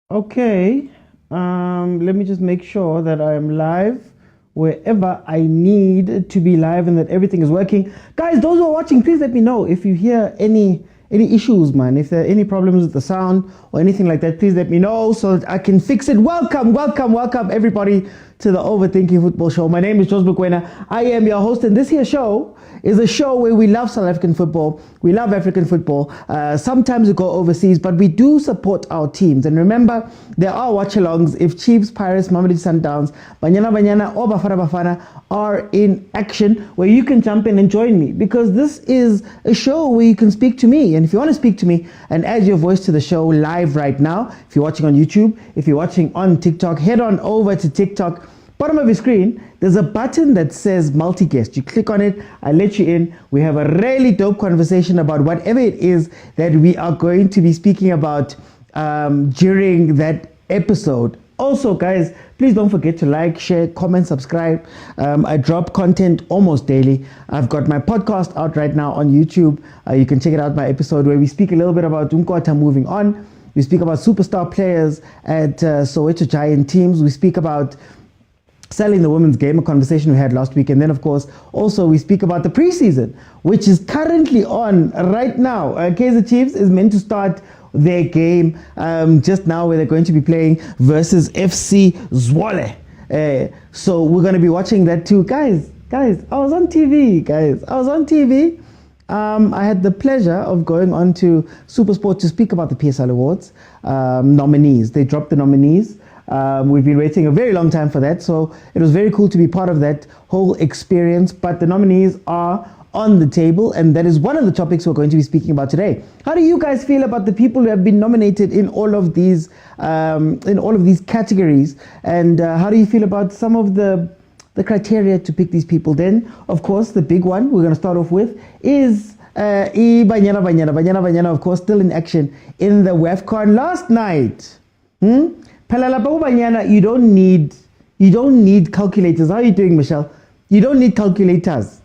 Okay, let me just make sure that I am live wherever I need to be live and that everything is working. Guys, those who are watching, please let me know if you hear any issues, man. If there are any problems with the sound or anything like that, please let me know so that I can fix it. Welcome everybody to the Overthinking Football Show. My name is Mokwena. I am your host, and this here show is a show where we love South African football. We love African football. Sometimes we go overseas, but we do support our teams. And remember, there are watch-alongs if Chiefs, Pirates, Mamelodi Sundowns, Banyana Banyana or Bafana are in action, where you can jump in and join me, because this is a show where you can speak to me. And if you want to speak to me and add your voice to the show live right now, if you're watching on YouTube, if you're watching on TikTok, head on over to TikTok. Bottom of your screen, there's a button that says multi-guest. You click on it, I let you in. We have a really dope conversation about whatever it is that we are going to be speaking about during that episode. Also, guys, please don't forget to like, share, comment, subscribe. I drop content almost daily. I've got my podcast out right now on YouTube. You can check it out, my episode where we speak a little bit about Umkota moving on. We speak about superstar players at Soweto Giant teams. We speak about selling the women's game, a conversation we had last week. And then, of course, also we speak about the preseason, which is currently on right now. Kaizer Chiefs is meant to start their game just now, where they're going to be playing versus FC Zwolle. So we're going to be watching that too. Guys, I was on TV, I had the pleasure of going on to Supersport to speak about the PSL Awards nominees. They dropped the nominees. We've been waiting a very long time for that, so it was very cool to be part of that whole experience. But the nominees are on the table, and that is one of the topics we're going to be speaking about today. How do you guys feel about the people who have been nominated in all of these categories, and how do you feel about some of the criteria to pick these people? Then, of course, the big one we're going to start off with is Banyana Banyana, of course, still in action in the WAFCON last night. Banyana, you don't need calculators. How are you doing, Michelle? You don't need calculators.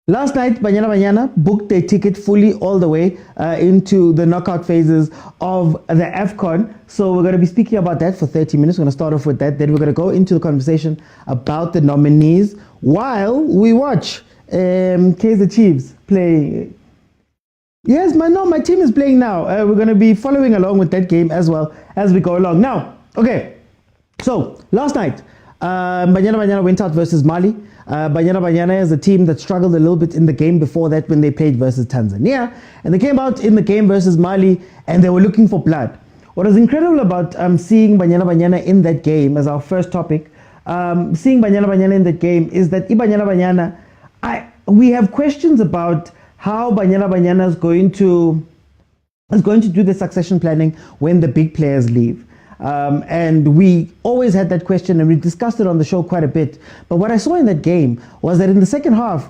Last night, Banyana booked their ticket fully all the way into the knockout phases of the AFCON. So we're going to be speaking about that for 30 minutes. We're going to start off with that. Then we're going to go into the conversation about the nominees while we watch Kaizer Chiefs play. Yes, my team is playing now. We're going to be following along with that game as well as we go along. Now, okay, so last night, Banyana Banyana went out versus Mali. Banyana Banyana is a team that struggled a little bit in the game before that when they played versus Tanzania. And they came out in the game versus Mali and they were looking for blood. What is incredible about seeing Banyana Banyana in that game as our first topic, seeing Banyana Banyana in that game, is that Banyana Banyana, we have questions about how Banyana Banyana is going to do the succession planning when the big players leave. And we always had that question, and we discussed it on the show quite a bit. But what I saw in that game was that in the second half,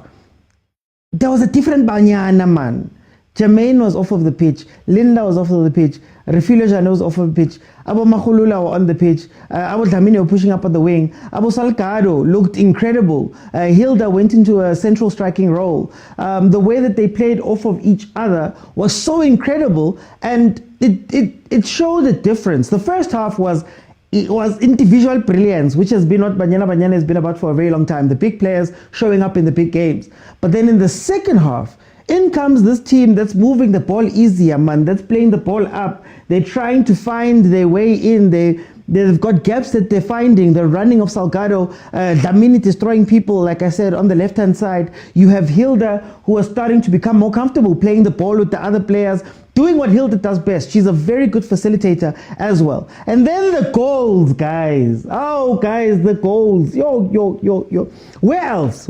there was a different Banyana, man. Jermaine was off of the pitch. Linda was off of the pitch. Refilio Jane was off of the pitch. Abu Makhulula were on the pitch. Abu Dlamini were pushing up on the wing. Abu Salgado looked incredible. Hilda went into a central striking role. The way that they played off of each other was so incredible, and it showed a difference. The first half was individual brilliance, which has been what Banyana Banyana has been about for a very long time. The big players showing up in the big games. But then in the second half, in comes this team that's moving the ball easier, man, that's playing the ball up. They're trying to find their way in. They've got gaps that they're finding. The running of Salgado, Dlamini destroying people, like I said, on the left-hand side. You have Hilda, who are starting to become more comfortable playing the ball with the other players, doing what Hilda does best. She's a very good facilitator as well. And then the goals, guys. Oh, guys, the goals. Yo. Where else?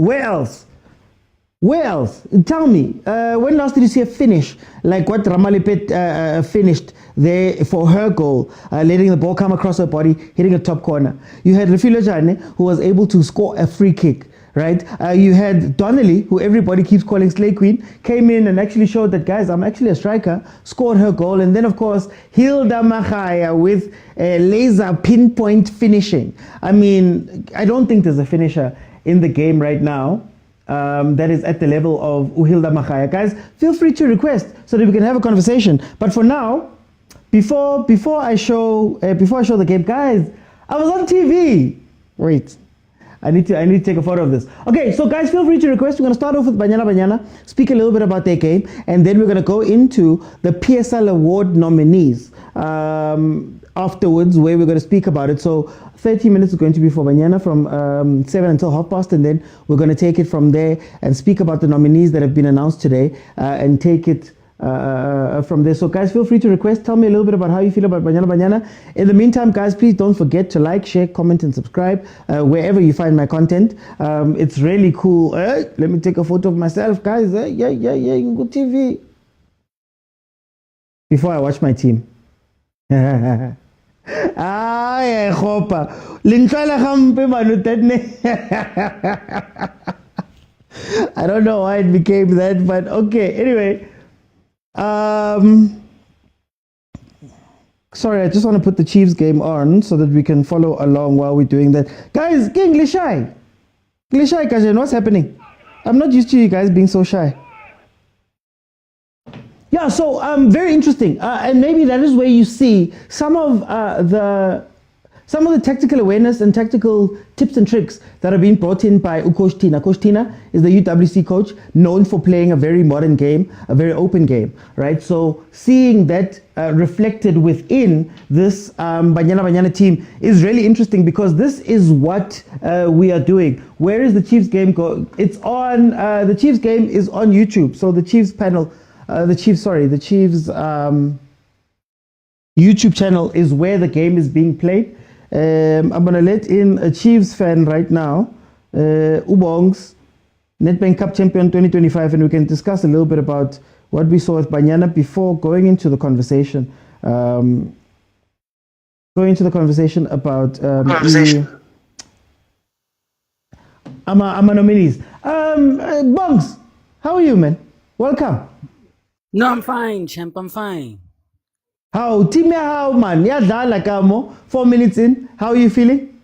Tell me, when last did you see a finish like what Ramalipet finished there for her goal, letting the ball come across her body, hitting a top corner? You had Refilio Jane, who was able to score a free kick, right? You had Donnelly, who everybody keeps calling Slay Queen, came in and actually showed that, guys, I'm actually a striker, scored her goal. And then, of course, Hilda Machaya with laser pinpoint finishing. I mean, I don't think there's a finisher in the game right now that is at the level of Uhilda Machaya. Guys, feel free to request so that we can have a conversation. But for now, before I show the game, guys, I was on TV. Wait. I need to take a photo of this. Okay, so guys, feel free to request. We're going to start off with Banyana Banyana, speak a little bit about their game, and then we're going to go into the PSL Award nominees afterwards, where we're going to speak about it. So 30 minutes is going to be for Banyana from 7 until past, and then we're going to take it from there and speak about the nominees that have been announced today and take it from there. So guys, feel free to request. Tell me a little bit about how you feel about Banyana Banyana. In the meantime, guys, please don't forget to like, share, comment, and subscribe wherever you find my content. It's really cool. Let me take a photo of myself, guys. Yeah, good TV. Before I watch my team. I don't know why it became that, but okay. Anyway. Sorry, I just want to put the Chiefs game on so that we can follow along while we're doing that. Guys, English shy. English shy, Kajan, what's happening? I'm not used to you guys being so shy. Yeah, so very interesting. And maybe that is where you see some of the tactical awareness and tactical tips and tricks that are being brought in by Coach Tina. Coach Tina is the UWC coach, known for playing a very modern game, a very open game, right? So seeing that reflected within this Banyana Banyana team is really interesting, because this is what we are doing. Where is the Chiefs game go? It's on, the Chiefs game is on YouTube. So the Chiefs panel, the Chiefs YouTube channel is where the game is being played. I'm going to let in a Chiefs fan right now, Ubongs, Nedbank Cup Champion 2025, and we can discuss a little bit about what we saw with Banyana before going into the conversation. About I'm nominees. Bongs, how are you, man? Welcome. No, I'm fine, champ. I'm fine. How team how man? Yeah, like 4 minutes in. How are you feeling?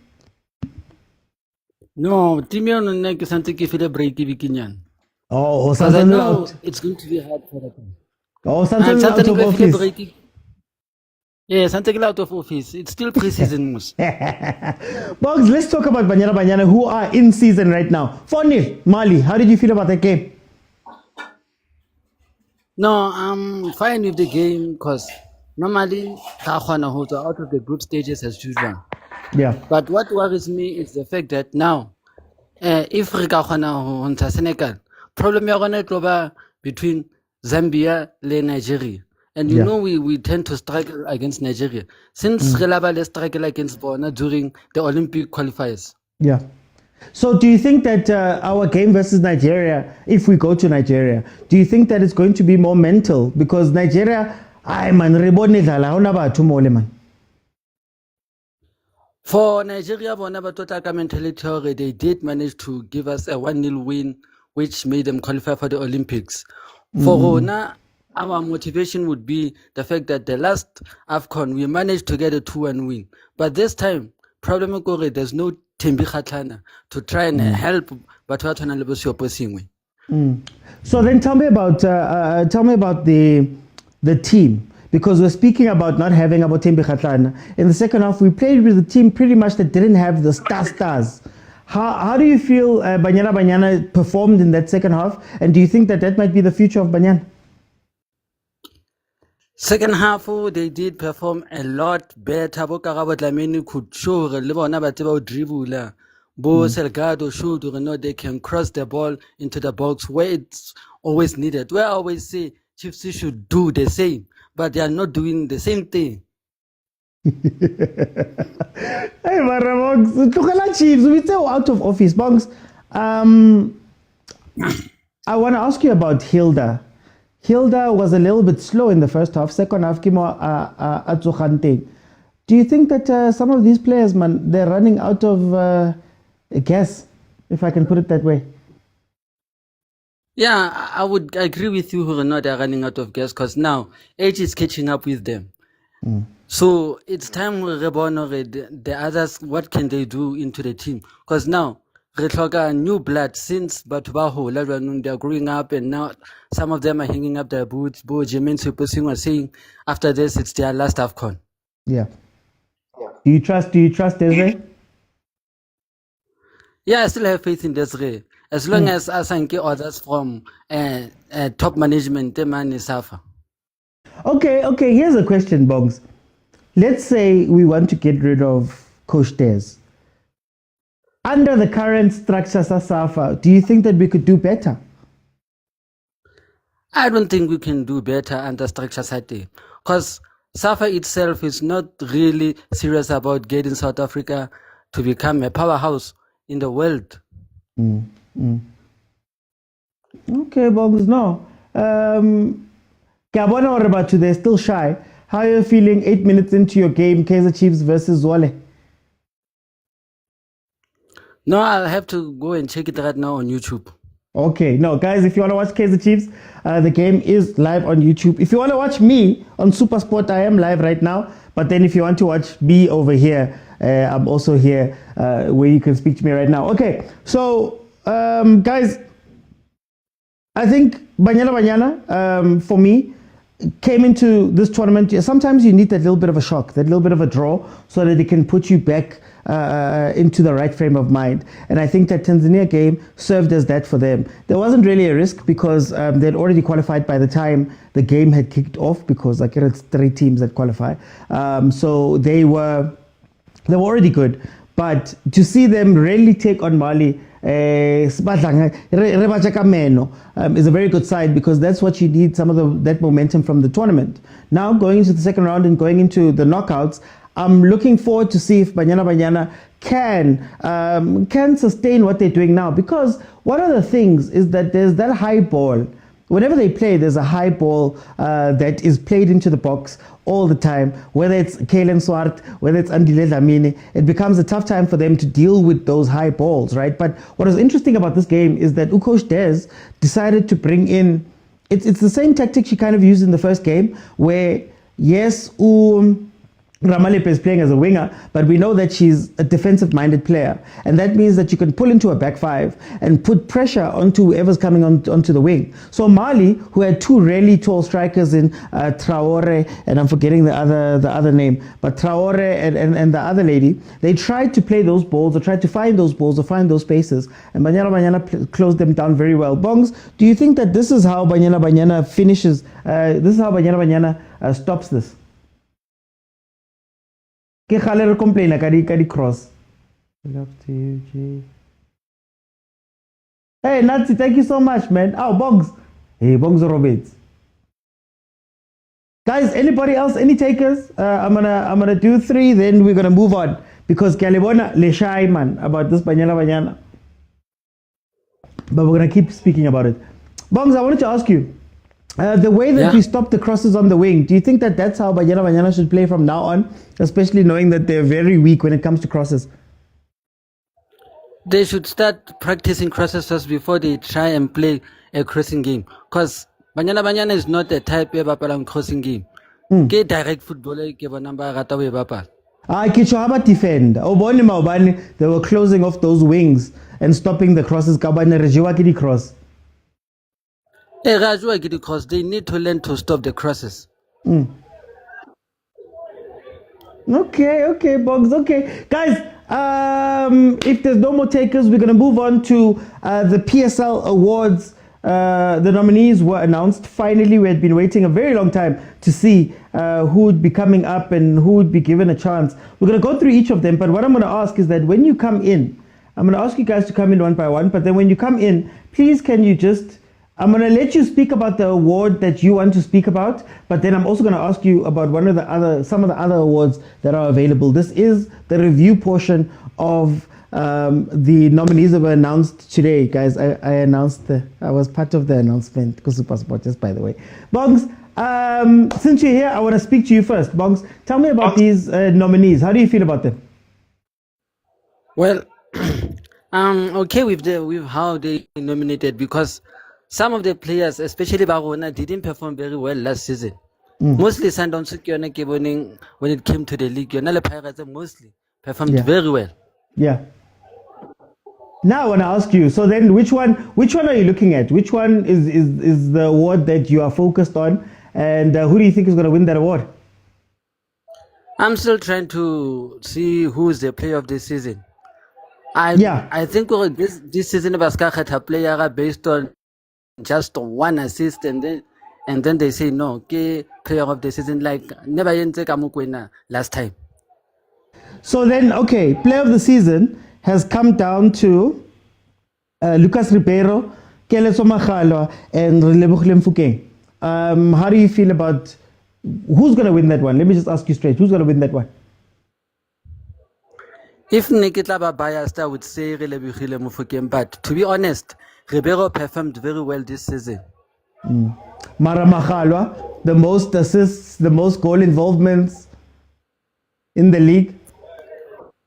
No, team on the something if it break bikinyan. Oh, Because I something know out. it's going to be hard for them. Oh, something out of office. Yeah, something out of office. It's still pre-season, most. Bongs, let's talk about Banyana Banyana, who are in season right now. 4-0, Mali. How did you feel about that game? No, I'm fine with the game because normally Khwana holds out of the group stages as usual. Yeah. But what worries me is the fact that now, if we Khwana Senegal, problem is between Zambia and Nigeria. And you know we tend to struggle against Nigeria. Since Relaba struggle against Bona during the Olympic qualifiers. Yeah. So do you think that our game versus Nigeria, if we go to Nigeria, do you think that it's going to be more mental? Because Nigeria, for Nigeria, mentality, they did manage to give us a 1-0 win, which made them qualify for the Olympics. For Rona, our motivation would be the fact that the last AFCON, we managed to get a 2-1 win. But this time, problem is there's no Tembi Khatlana to try and help Batwatana Lebosio Posingwe. So then tell me about the team, because we're speaking about not having about Tembi Khatlana. In the second half, we played with a team pretty much that didn't have the stars. How do you feel Banyana Banyana performed in that second half, and do you think that might be the future of Banyana? Second half, they did perform a lot better. Bokarabo Dlamini could show Lebona dribble. Bo Selgado showed they can cross the ball into the box where it's always needed. Where I always say Chiefs should do the same, but they are not doing the same thing. Hey, Bongs, Chiefs, we still out of office. Bongs, I want to ask you about Hilda. Hilda was a little bit slow in the first half. Second half, Kimo Atsukhante. Do you think that some of these players, man, they're running out of gas, if I can put it that way? Yeah, I would agree with you who are not running out of gas, because now age is catching up with them. So it's time we reborn the others. What can they do into the team? Because now re hloka new blood since batho ba hola jwanong, they are growing up and now some of them are hanging up their boots. Bo Jermaine Seopesenga was saying after this it's their last AFCON. Yeah. Do you trust Desiree? Yeah, I still have faith in Desiree. As long as Asanke orders from top management, the man is suffer. Okay, here's a question, Bongs. Let's say we want to get rid of Coach Des. Under the current structure, Safa, do you think that we could do better? I don't think we can do better under structure Sate, because SAFA itself is not really serious about getting South Africa to become a powerhouse in the world. Okay, Bongs, no. Gabon or about you, they're still shy. How are you feeling 8 minutes into your game, Kaizer Chiefs versus Zwolle? No, I'll have to go and check it right now on YouTube. Okay, no, guys, if you want to watch Kaizer Chiefs, the game is live on YouTube. If you want to watch me on Supersport, I am live right now. But then if you want to watch me over here, I'm also here where you can speak to me right now. Okay, so, guys, I think Banyana Banyana, for me, came into this tournament. Sometimes you need that little bit of a shock, that little bit of a draw, so that it can put you back into the right frame of mind. And I think that Tanzania game served as that for them. There wasn't really a risk because they'd already qualified by the time the game had kicked off, because like it's 3 teams that qualify. So they were already good. But to see them really take on Mali is a very good side, because that's what you need, some of that momentum from the tournament. Now going into the second round and going into the knockouts, I'm looking forward to see if Banyana Banyana can sustain what they're doing now, because one of the things is that there's that high ball. Whenever they play, there's a high ball that is played into the box all the time, whether it's Kalen Swart, whether it's Andile Dlamini. It becomes a tough time for them to deal with those high balls, right? But what was interesting about this game is that Coach Des decided to bring in, it's the same tactic she kind of used in the first game, where yes, Ramalepe is playing as a winger, but we know that she's a defensive-minded player, and that means that you can pull into a back five and put pressure onto whoever's coming onto the wing. So Mali, who had 2 really tall strikers in Traore, and I'm forgetting the other name, but Traore and the other lady, they tried to play those balls, or tried to find those balls, or find those spaces, and Banyana Banyana closed them down very well. Bongs, do you think that this is how Banyana Banyana finishes? This is how Banyana Banyana stops this? Ke khale re complaina ka di cross. Love to you, G. Hey Nazi, thank you so much, man. Oh, Bongs. Hey, Bongs Roberts. Guys, anybody else? Any takers? I'm gonna do 3, then we're gonna move on, because Kalibona le shy man about this Banyana Banyana. But we're gonna keep speaking about it. Bongs, I wanted to ask you. The way that we stop the crosses on the wing, do you think that that's how Banyana Banyana should play from now on, especially knowing that they're very weak when it comes to crosses? They should start practicing crosses first before they try and play a crossing game, because Banyana Banyana is not the type of bapalang crossing game. Ke direct footballer ke bona ba rata we bapala. Kichwaba defend. They were closing off those wings and stopping the crosses. Cross. They need to learn to stop the crosses. Okay, Boggs. Okay, guys. If there's no more takers, we're gonna move on to the PSL awards. The nominees were announced. Finally, we had been waiting a very long time to see who would be coming up and who would be given a chance. We're gonna go through each of them, but what I'm gonna ask is that when you come in, I'm gonna ask you guys to come in one by one. But then when you come in, please can you just I'm going to let you speak about the award that you want to speak about, but then I'm also going to ask you about some of the other awards that are available. This is the review portion of the nominees that were announced today, guys. I was part of the announcement, because Supersport, just by the way. Bongs, since you're here, I want to speak to you first. Bongs, tell me about these nominees. How do you feel about them? Well, I'm okay with how they nominated, because some of the players, especially Barona, didn't perform very well last season. Mostly Sundowns when it came to the league, Pirates mostly performed very well. Yeah. Now I want to ask you. So then, which one are you looking at? Which one is the award that you are focused on, and who do you think is going to win that award? I'm still trying to see who is the player of this season. Yeah. I think this season Baska a player based on just one assist and then they say no, okay, player of the season like never mokwena last time. So then, okay, player of the season has come down to Lucas Ribeiro, Keleso Makgalwa, and Relebohile Mofokeng. How do you feel about who's going to win that one? Let me just ask you straight. Who's going to win that one? If Nikitlaba biased, I would say Relebohile Mofokeng, but to be honest, Ribeiro performed very well this season. Mara Makgalwa, the most assists, the most goal involvements in the league.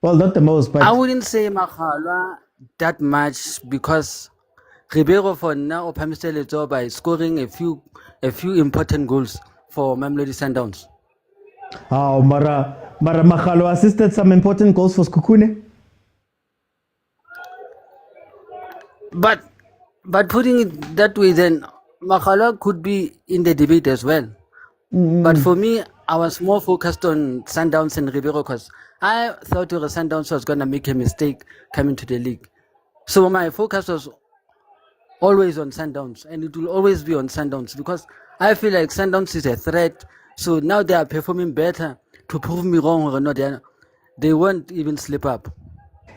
Well, not the most, but I wouldn't say Makgalwa that much because Ribeiro for now Pamistel by scoring a few important goals for Mamelodi Sundowns. oh, Mara Makgalwa assisted some important goals for Skukune. But putting it that way, then Makgalwa could be in the debate as well. But for me, I was more focused on Sundowns and Ribeiro because I thought Sundowns was going to make a mistake coming to the league. So my focus was always on Sundowns, and it will always be on Sundowns because I feel like Sundowns is a threat. So now they are performing better. To prove me wrong or not, they won't even slip up.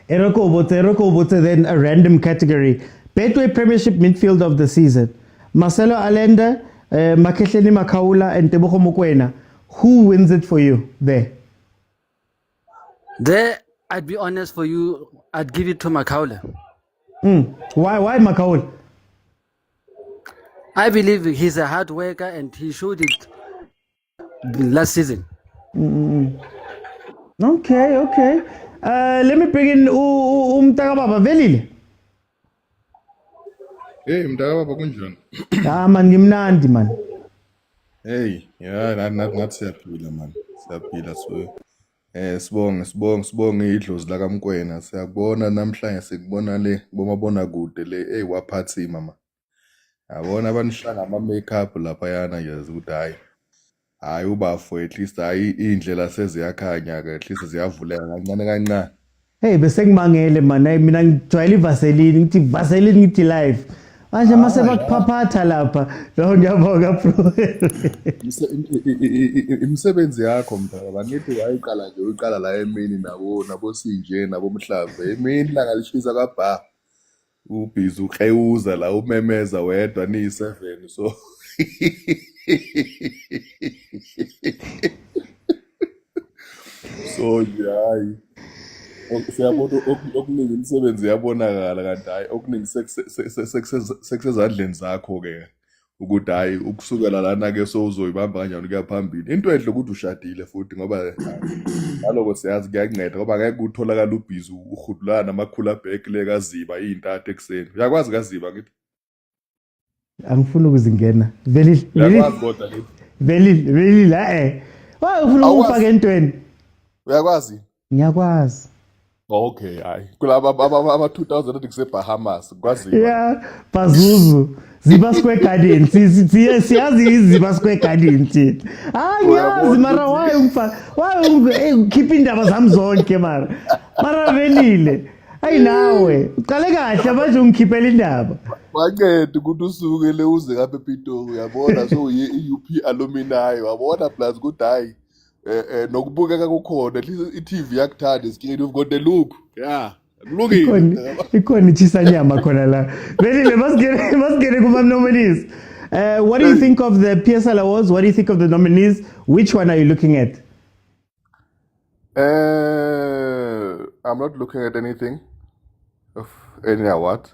Eroko Obotse, then a random category. Betway Premiership midfield of the season. Marcelo Allende, Makehleni Makaula, and Tebogo Mokwena. Who wins it for you there? There, I'd be honest for you, I'd give it to Makaula. Why Makaula? I believe he's a hard worker and he showed it last season. Okay. Let me bring in Umtakababa Velile. Hey, mntakababa kunjani? Man, ngimnandi man. Hey, yeah, nathi siyaphila man. Siyaphila so. Sibonge idlozi la kaMkwena. Siyakubona namhlanje sikubona le bomabona kude le hey waphathi mama. Yabona abanishanga ama makeup lapha yana yazi ukuthi hayi ubafo at least hayi indlela seziyakhanya ke at least ziyavuleka kancane. Hey, bese ngimangele man. Mina ngijwayele ivaseline, ngithi vaseline ngithi live. Manje mase bakuphaphatha lapha. Lo ngiyabonga bro. Imisebenzi yakho mntakababa ngithi wayiqala nje uyiqala la emini nabo Sinje nabo Mhlambe emini langa lishisa kaBha ubhizi ukreuza la umemeza wedwa ni7 so so hayi siyabona okuningi imisebenzi yabonakala kanti hayi okuningi sekusezandleni zakho ke ukuthi hayi ukusukela lana ke so uzoyibamba kanjani kuya phambili into enhle ukuthi ushadile futhi ngoba naloko siyazi kuyakunceda ngoba ngeke utholakala ubhizi uhudulana namakhula bag le kaZiba izintathu ekseni uyakwazi kaZiba ngithi Angifuni ukuzingena. uyakwazi kodwa le Velile Why ufuna ukufaka entweni? uyakwazi Ngiyakwazi. okay hayi kulaba ama 2000 ethi kuseBahamas kwaZiba Yeah, Pazuzu. Ziba Square Garden. Siyazi iZiba Square Garden thina. Ngiyazi mara why umfaka? Why keep indaba zami zonke mara. Mara Velile. Hayi nawe. Uqale kahle manje ungikhiphela indaba. Waqeda ukuthi usukele uze kaphe ePitori uyabona so iUP alumni wabona plus ukuthi hayi nokubukeka kukhona at least iTV yakuthanda isikrini you've got the look yeah kulungile ikhona ichisanyama khona la Velile masigere kuma nominees. What do you think of the PSL awards? What do you think of the nominees? Which one are you looking at? I'm not looking at anything of any award.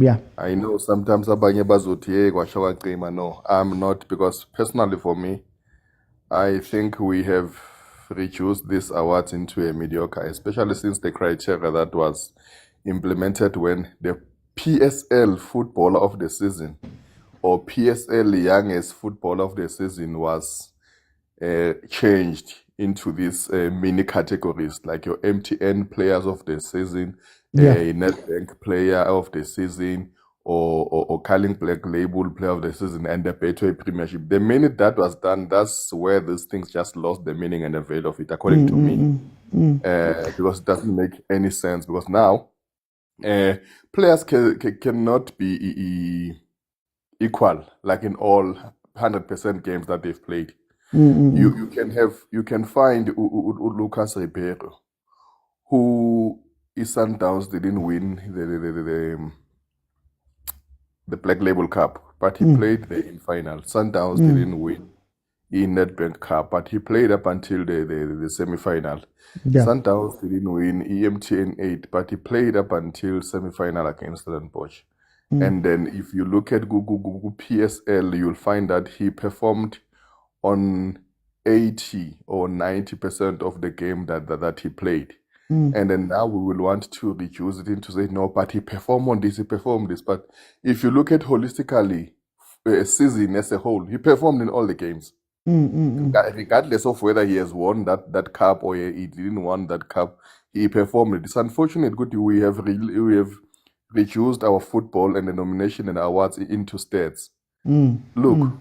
Yeah. I know sometimes abanye bazothi hey kwasho kwaqima no I'm not because personally for me I think we have reduced this award into a mediocre, especially since the criteria that was implemented when the PSL Footballer of the Season or PSL Youngest Footballer of the Season was changed into these mini categories, like your MTN players of the season, Yeah. a Nedbank player of the season, or Carling Black Label player of the season, and the Betway Premiership. The minute that was done, that's where these things just lost the meaning and the value of it, according to me. Because it doesn't make any sense. Because now, players cannot be equal, like in all 100% games that they've played. You can find Lucas Ribeiro, who is Sundowns didn't win the Black Label Cup, but he played the final. Sundowns didn't win in Nedbank Cup, but he played up until the semi-final. Yeah. Sundowns didn't win EMTN 8, but he played up until semi-final against Stellenbosch. And then if you look at Google PSL, you'll find that he performed on 80 or 90% of the game that he played. And then now we will want to reduce it into say, no, but he performed on this, he performed this. But if you look at holistically, a season as a whole, he performed in all the games. Regardless of whether he has won that cup or he didn't won that cup, he performed. It's unfortunate we have reduced our football and the nomination and awards into stats. Look,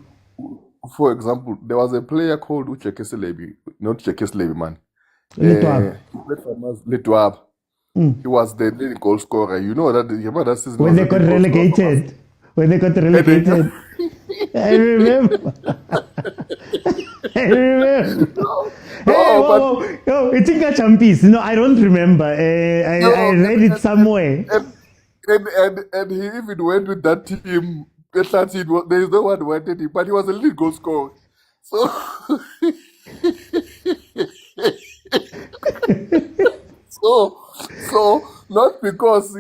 for example, there was a player called not Chekeslebi, man. Litwab. He was the leading goal scorer. You know that. You remember that season When they got relegated. When they got relegated. I remember. I remember. It's in Caf Champions. No, I don't remember. I read it somewhere. And he even went with that team. There is no one who wanted him, but he was a lead goal scorer. So not because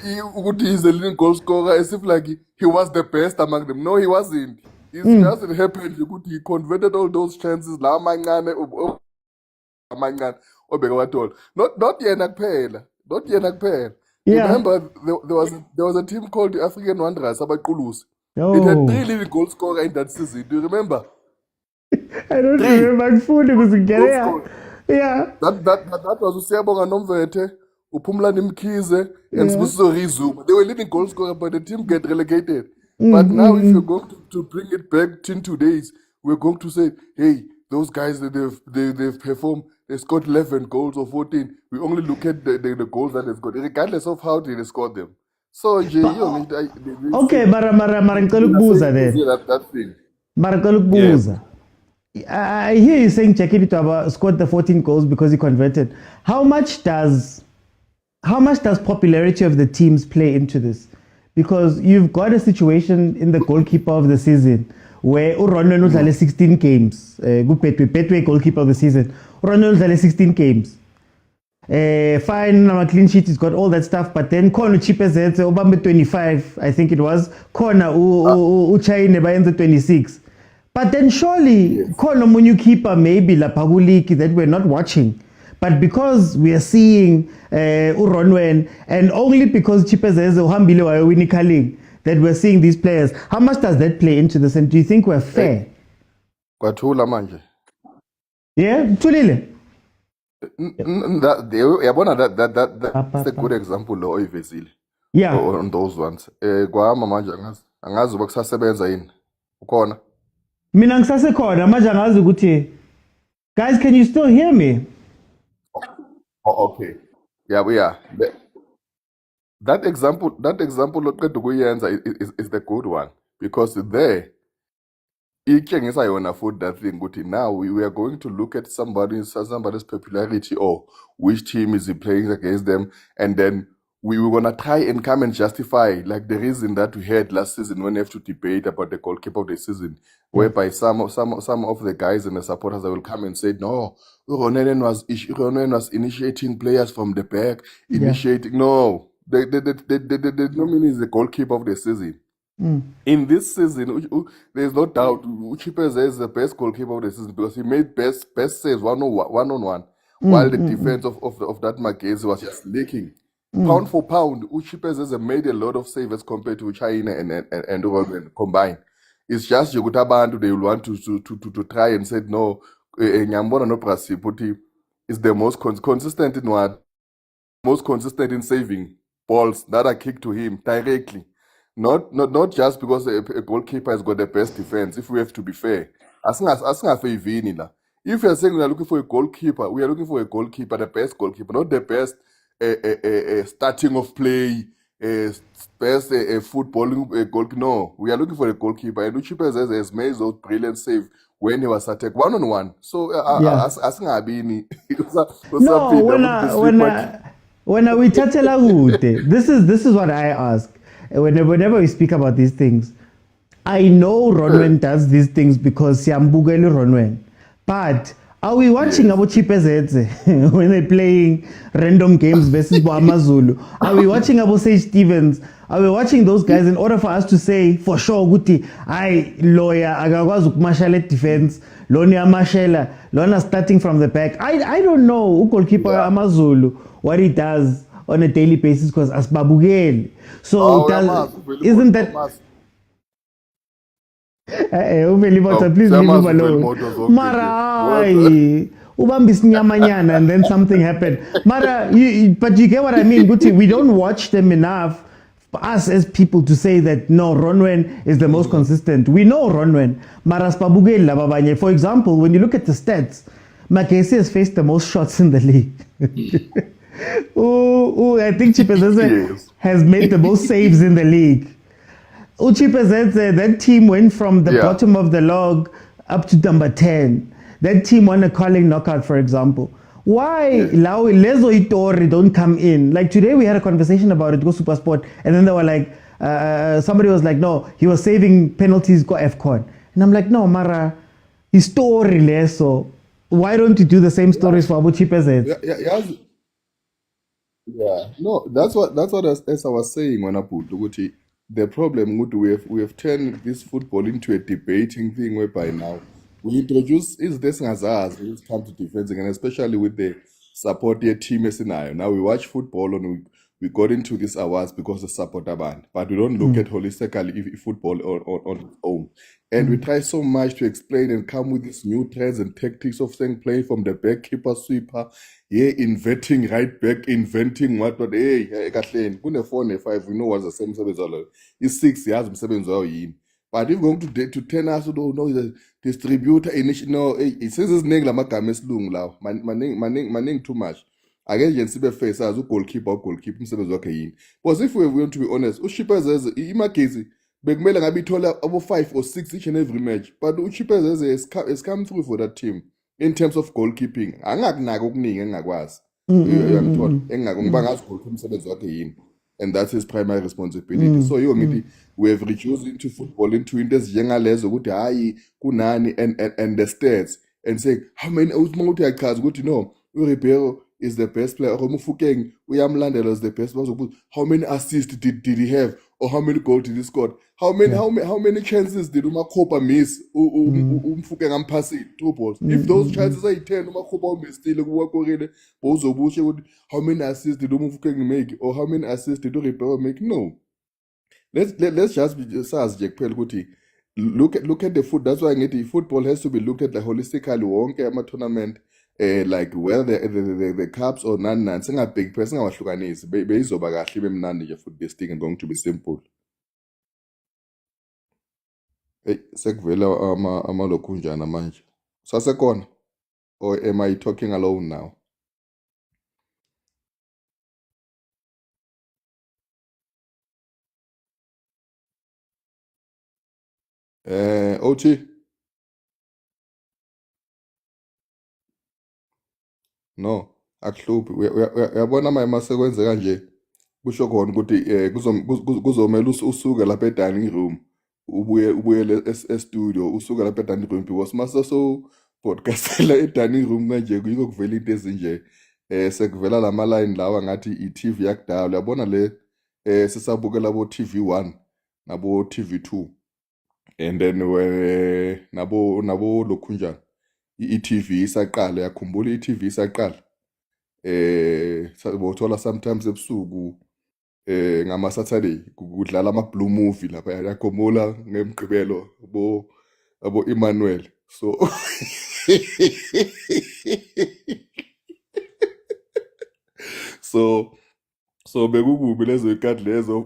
he's a leading goal scorer, as if like he was the best among them. No, he wasn't. It doesn't happen. He converted all those chances. Not yena kuphela. Not yena kuphela. Yeah. Remember, there was a team called the African Wanderers, Abaqulusi. Oh. It had 3 leading goal scorers in that season. Do you remember? I don't remember food because yeah. That was Usiyabonga Nomvethe, Uphumlani Mkhize, and Sibusiso Rizuma. They were leading goal scorers, but the team get relegated. But now, if you're going to bring it back in 2 days, we're going to say, hey, those guys they've performed. They scored 11 goals or 14. We only look at the goals that they've got, regardless of how they scored them. So, okay, mara ngicela ukubuza then. That thing. Mara ngicela ukubuza. I hear you saying Chekedi Twaba scored the 14 goals because he converted. How much does popularity of the teams play into this? Because you've got a situation in the goalkeeper of the season where Urono udlale 16 games. Betway goalkeeper of the season. Urono udlale 16 games. Fine, our clean sheet, he's got all that stuff, but then Kono Chipezetse, Obama 25, I think it was. Kona Uchaine by the 26. But then surely, Kono Munyu keeper maybe La Paguliki that we're not watching. But because we are seeing Uronwen, and only because Chipezeze Uhambile wa winning Kaling, that we're seeing these players, how much does that play into this? And do you think we're fair? Kwathula manje. Yeah, Tulile. That's a good example lo oyivezile. Yeah. On those ones. Kwahamba manje angazi uba kusasebenza yini. Ukhona? Mina ngisasekhona manje angazi ukuthi. Guys, can you still hear me? Oh, okay. Yeah, we are. That example loqeda ukuyenza is the good one, because there itshengisa yona food that thing ukuthi now we are going to look at somebody's popularity or which team is he playing against them, and then we were gonna try and come and justify like the reason that we had last season when we have to debate about the goalkeeper of the season, whereby some of the guys and the supporters that will come and say no, Uronen was initiating players from the back, initiating no. The nominee is the goalkeeper of the season. In this season, there's no doubt Uchipeze is the best goalkeeper of the season because he made best saves one-on-one, while the defense of that Magezi was just leaking. Pound for pound, Uchipeze made a lot of saves compared to China and Roman combined. It's just Yogutabandu they will want to try and say no. ngiyambona noBrazil ukuthi is the most consistent in what? Most consistent in saving balls that are kicked to him directly. Not just because a goalkeeper has got the best defense, if we have to be fair. Asingafavini la. If you're saying we are looking for a goalkeeper, we are looking for a goalkeeper, the best goalkeeper, not the best starting of play, best footballing goalkeeper. No, we are looking for a goalkeeper. And Uchipes has made those brilliant save when he was attacked 1-on-1. So Yeah. asingabini. No, when we tatela kude, this is what I ask. Whenever we speak about these things, I know Ronwen does these things because siyambukela Ronwen. But are we watching abo Chipezetse when they're playing random games versus Amazulu? Are we watching abo Sage Stevens? Are we watching those guys in order for us to say for sure Guti, I lawyer agakwazi ukumashala defense, lona amashela, lona starting from the back? I don't know goalkeeper Amazulu what he does on a daily basis because asibabukeli. So isn't that please leave him alone. Mara, ubambi sinyamanyana and then something happened. Mara, but you get what I mean, Guti? We don't watch them enough for us as people to say that no, Ronwen is the most consistent. We know Ronwen. Mara spabugeli lababanye. For example, when you look at the stats, Makesi has faced the most shots in the league. I think Chipezeze has made the most saves in the league. Uchipezeze, that team went from the bottom of the log up to number 10. That team won a calling knockout, for example. Why Lau Lezo Itori don't come in? Like today we had a conversation about it, go Supersport, and then they were like, somebody was like, no, he was saving penalties, go AFCON. And I'm like, no, Mara, his story less, so why don't you do the same stories for Abu Chipezeze? Yeah, no, that's what as I was saying when I put Uguti, the problem we have turned this football into a debating thing whereby now we introduce is this ngazaz when it comes to defending, and especially with the support your team scenario. Now we watch football and we got into these awards because of support a band, but we don't look at holistically if football on its own. And we try so much to explain and come with these new trends and tactics of saying play from the back, keeper, sweeper, inverting right back, inventing what, hey, kahleni, kune-4 ne-5, we know what's the same msebenzi walo. Is-6 yazi umsebenzi wayo yini. But if we're going to turn us to know the distributor, no, seziziningi lamagama esilungu lawo, maningi too much. Again, you see the face as a goalkeeper umsebenzi wakhe yini. Because if we're going to be honest, uShipezeze iMagesi bekumele ngabe ithola abo 5 or 6 each and every match, but uShipezeze has come through for that team in terms of goalkeeping. Angakunaka okuningi engakwazi. Uyangithola engakungiba ngazi goalkeeper umsebenzi wakhe yini. And that's his primary responsibility. So we have reduced into football into into ezijengalezo ukuthi hayi kunani and the stats and say how many uthi ayachaza ukuthi no uRibeiro is the best player or Mufukeng uyamlandela is the best player. How many assists did he have or how many goals did he score? How many chances did uMakhopa miss? Umfukeng ampassing 2 balls. If those chances are 10 uMakhopa umistile kuwakorele bozobushe ukuthi how many assists did uMfukeng make or how many assists did uRibeiro make? No. Let's just be sazi nje kuphela ukuthi look at the foot. That's why ngithi football has to be looked at like holistically wonke ama-tournament like whether the cups or none singabheki phela singawahlukanisi beyizoba kahle bemnandi nje futhi this thing is going to be simple. Hey, sekuvela amalokhu njani manje? Sasekhona or am I talking alone now? OT? No, akuhluphi. Uyabona manje masekwenzeka nje kusho khona ukuthi kuzomela usuke lapha edining room ubuye e-studio usuke lapha edining room because mase so podcastela edining room manje kuyiko kuvela into ezinje sekuvela lama-line lawa ngathi i-TV yakudala. Uyabona le sisabukela bo TV1 nabo TV2 and then nabo lokhu njani i-TV isaqala. Yakhumbula i-TV isaqala bothola sometimes ebusuku ngama-Saturday kudlala ama-blue movie lapha yakhomola ngemgqibelo abo Emmanuel So so so bekukubi lezo ikati lezo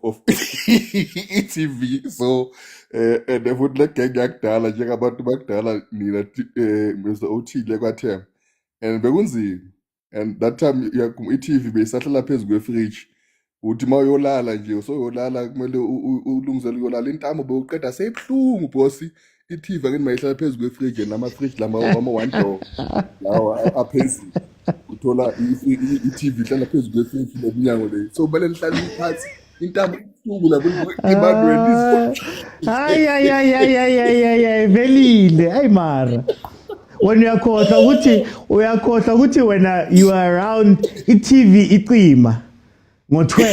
of i-TV. So and futhi le gang yakudala njengabantu bakudala nina Mr. othile kwaThem, and bekunzima, and that time i-TV beyisahlala phezu kwefridge. Uthi uma uyolala nje usoyolala kumele ulungisele uyolala, intamo bewuqeda seyibuhlungu bhosi. I-TV akini mayihlala phezu kwefridge nama-fridge ama-one door lawa aphezulu, uthola i-TV ihlala phezu kwefridge neminyango le, so kumele nihlale phansi, intamo ibuhlungu lapho ebantwini. Ay, velile. Ay, mara. When uyakhohlwa ukuthi wena you are around i-TV icima ngo-12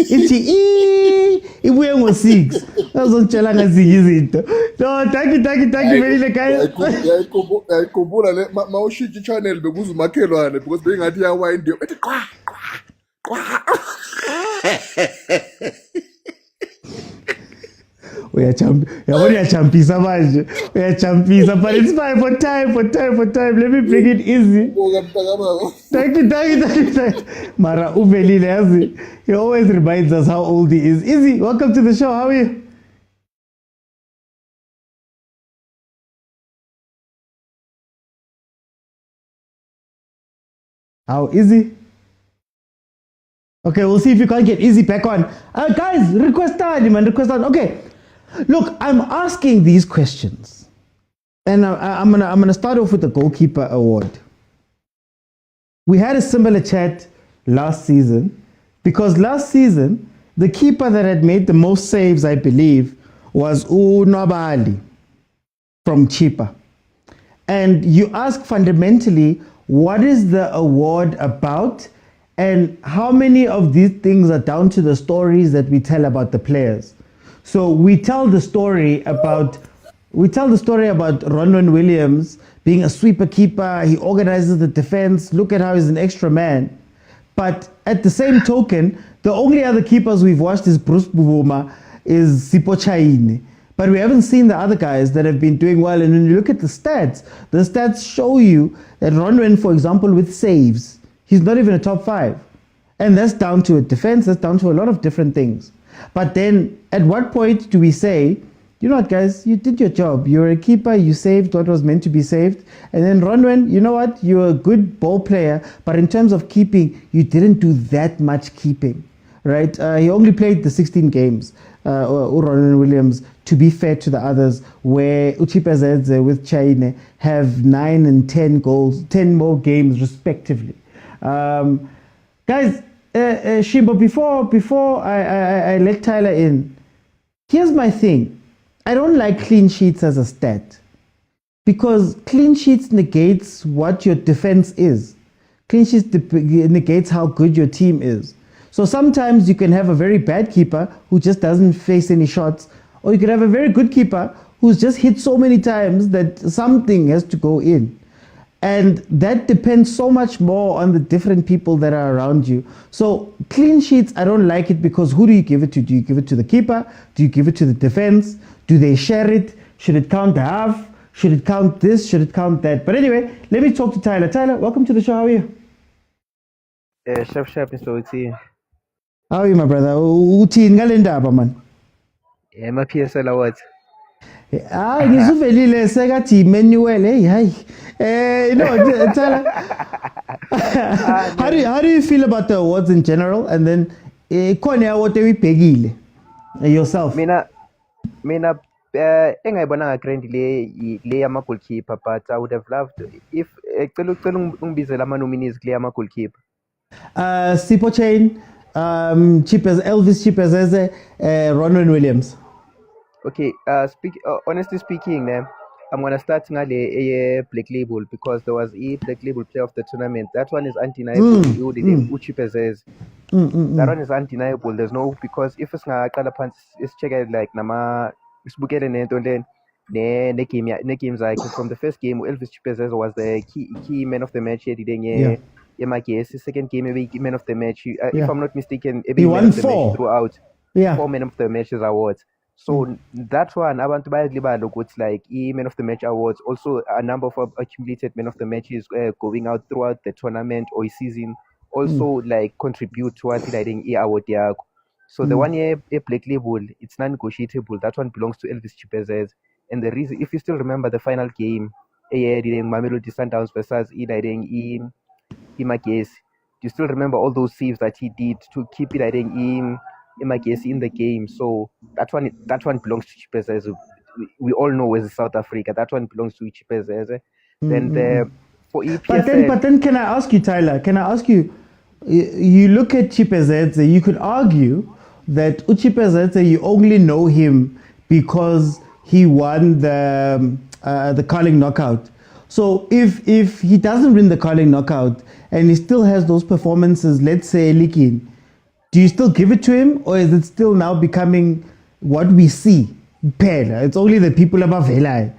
ithi ibuye ngo-6 azongitshela ngazinye izinto. No, thank you velile guys. Ayikhumbula le mawushintsha i-channel bekuza umakhelwane because beyingathi iyawind ethi qwa qwa. Uyachampisa manje, uyachampisa, but it's fine for time. Let me bring it easy. Thank you. Mara uvelile yazi, he always reminds us how old he is. Izzy, welcome to the show. How are you? How Izzy? Okay, we'll see if you can't get Izzy back on. Guys, request time. Okay. Look, I'm asking these questions, and I'm gonna start off with the goalkeeper award. We had a similar chat last season, because last season the keeper that had made the most saves, I believe, was Unabali from Chipa. And you ask fundamentally, what is the award about, and how many of these things are down to the stories that we tell about the players? So we tell the story about Ronwen Williams being a sweeper keeper. He organizes the defense. Look at how he's an extra man. But at the same token, the only other keepers we've watched is Bruce Buvuma, is Sipho Chaine. But we haven't seen the other guys that have been doing well. And when you look at the stats show you that Ronwen, for example, with saves, he's not even a top 5. And that's down to a defense. That's down to a lot of different things. But then at what point do we say, you know what, guys, you did your job. You're a keeper. You saved what was meant to be saved. And then Ronwen, you know what, you're a good ball player. But in terms of keeping, you didn't do that much keeping, right? He only played the 16 games, Ronwen Williams, to be fair to the others, where Uchipezedze with Chaine have 9 and 10 goals, 10 more games respectively. Guys, Shimbo, before I let Tyler in, here's my thing. I don't like clean sheets as a stat, because clean sheets negates what your defense is. Clean sheets negates how good your team is. So sometimes you can have a very bad keeper who just doesn't face any shots, or you could have a very good keeper who's just hit so many times that something has to go in. And that depends so much more on the different people that are around you. So clean sheets, I don't like it, because who do you give it to? Do you give it to the keeper? Do you give it to the defense? Do they share it? Should it count the half? Should it count this? Should it count that? But anyway, let me talk to Tyler. Tyler, welcome to the show. How are you? Sharp, Mr. Oti. How are you, my brother? Uti ngalendaba man. My PSL awards. Ngizuvelile sekathi Emmanuel hey. Tyler, how do you feel about the awards in general, and then khona award uyibhekile yourself? Mina engayibonanga grand le yama goalkeeper, but I would have loved if cela ungibizela ama nominees le yama goalkeeper. Sipho Chaine, Elvis Chipezeze, Ronwen Williams. Okay, honestly speaking, I'm gonna start ngale Black Label, because there was a Black Label player of the tournament. That one is undeniable. Uchipezeze. That one is undeniable. There's no, because if it's ngaqala phansi isicheke like nama isibukele nento ne games like from the first game, Elvis Chipezeze was the key man of the match here. Second game, maybe man of the match. If I'm not mistaken, he won 4 throughout. 4 man of the matches awards. So that one, abantu bayadlibala ukuthi like man of the match awards, also a number of accumulated man of the matches going out throughout the tournament or season, also like contribute towards it. I think award yakho. So the one year a black label, it's non-negotiable. That one belongs to Elvis Chipezes. And the reason, if you still remember the final game, Mamelodi Sundowns versus Imagesi, do you still remember all those saves that he did to keep it, I think, Imagesi in the game? So that one belongs to Chipezes. We all know as South Africa, that one belongs to Chipezes. Then for EPSL, but then can I ask you, Tyler? Can I ask you? You look at Chipezedze, you could argue that Uchipezedze, you only know him because he won the Carling knockout. So if he doesn't win the Carling knockout and he still has those performances, let's say Likin, do you still give it to him, or is it still now becoming what we see? It's only the people above Velai.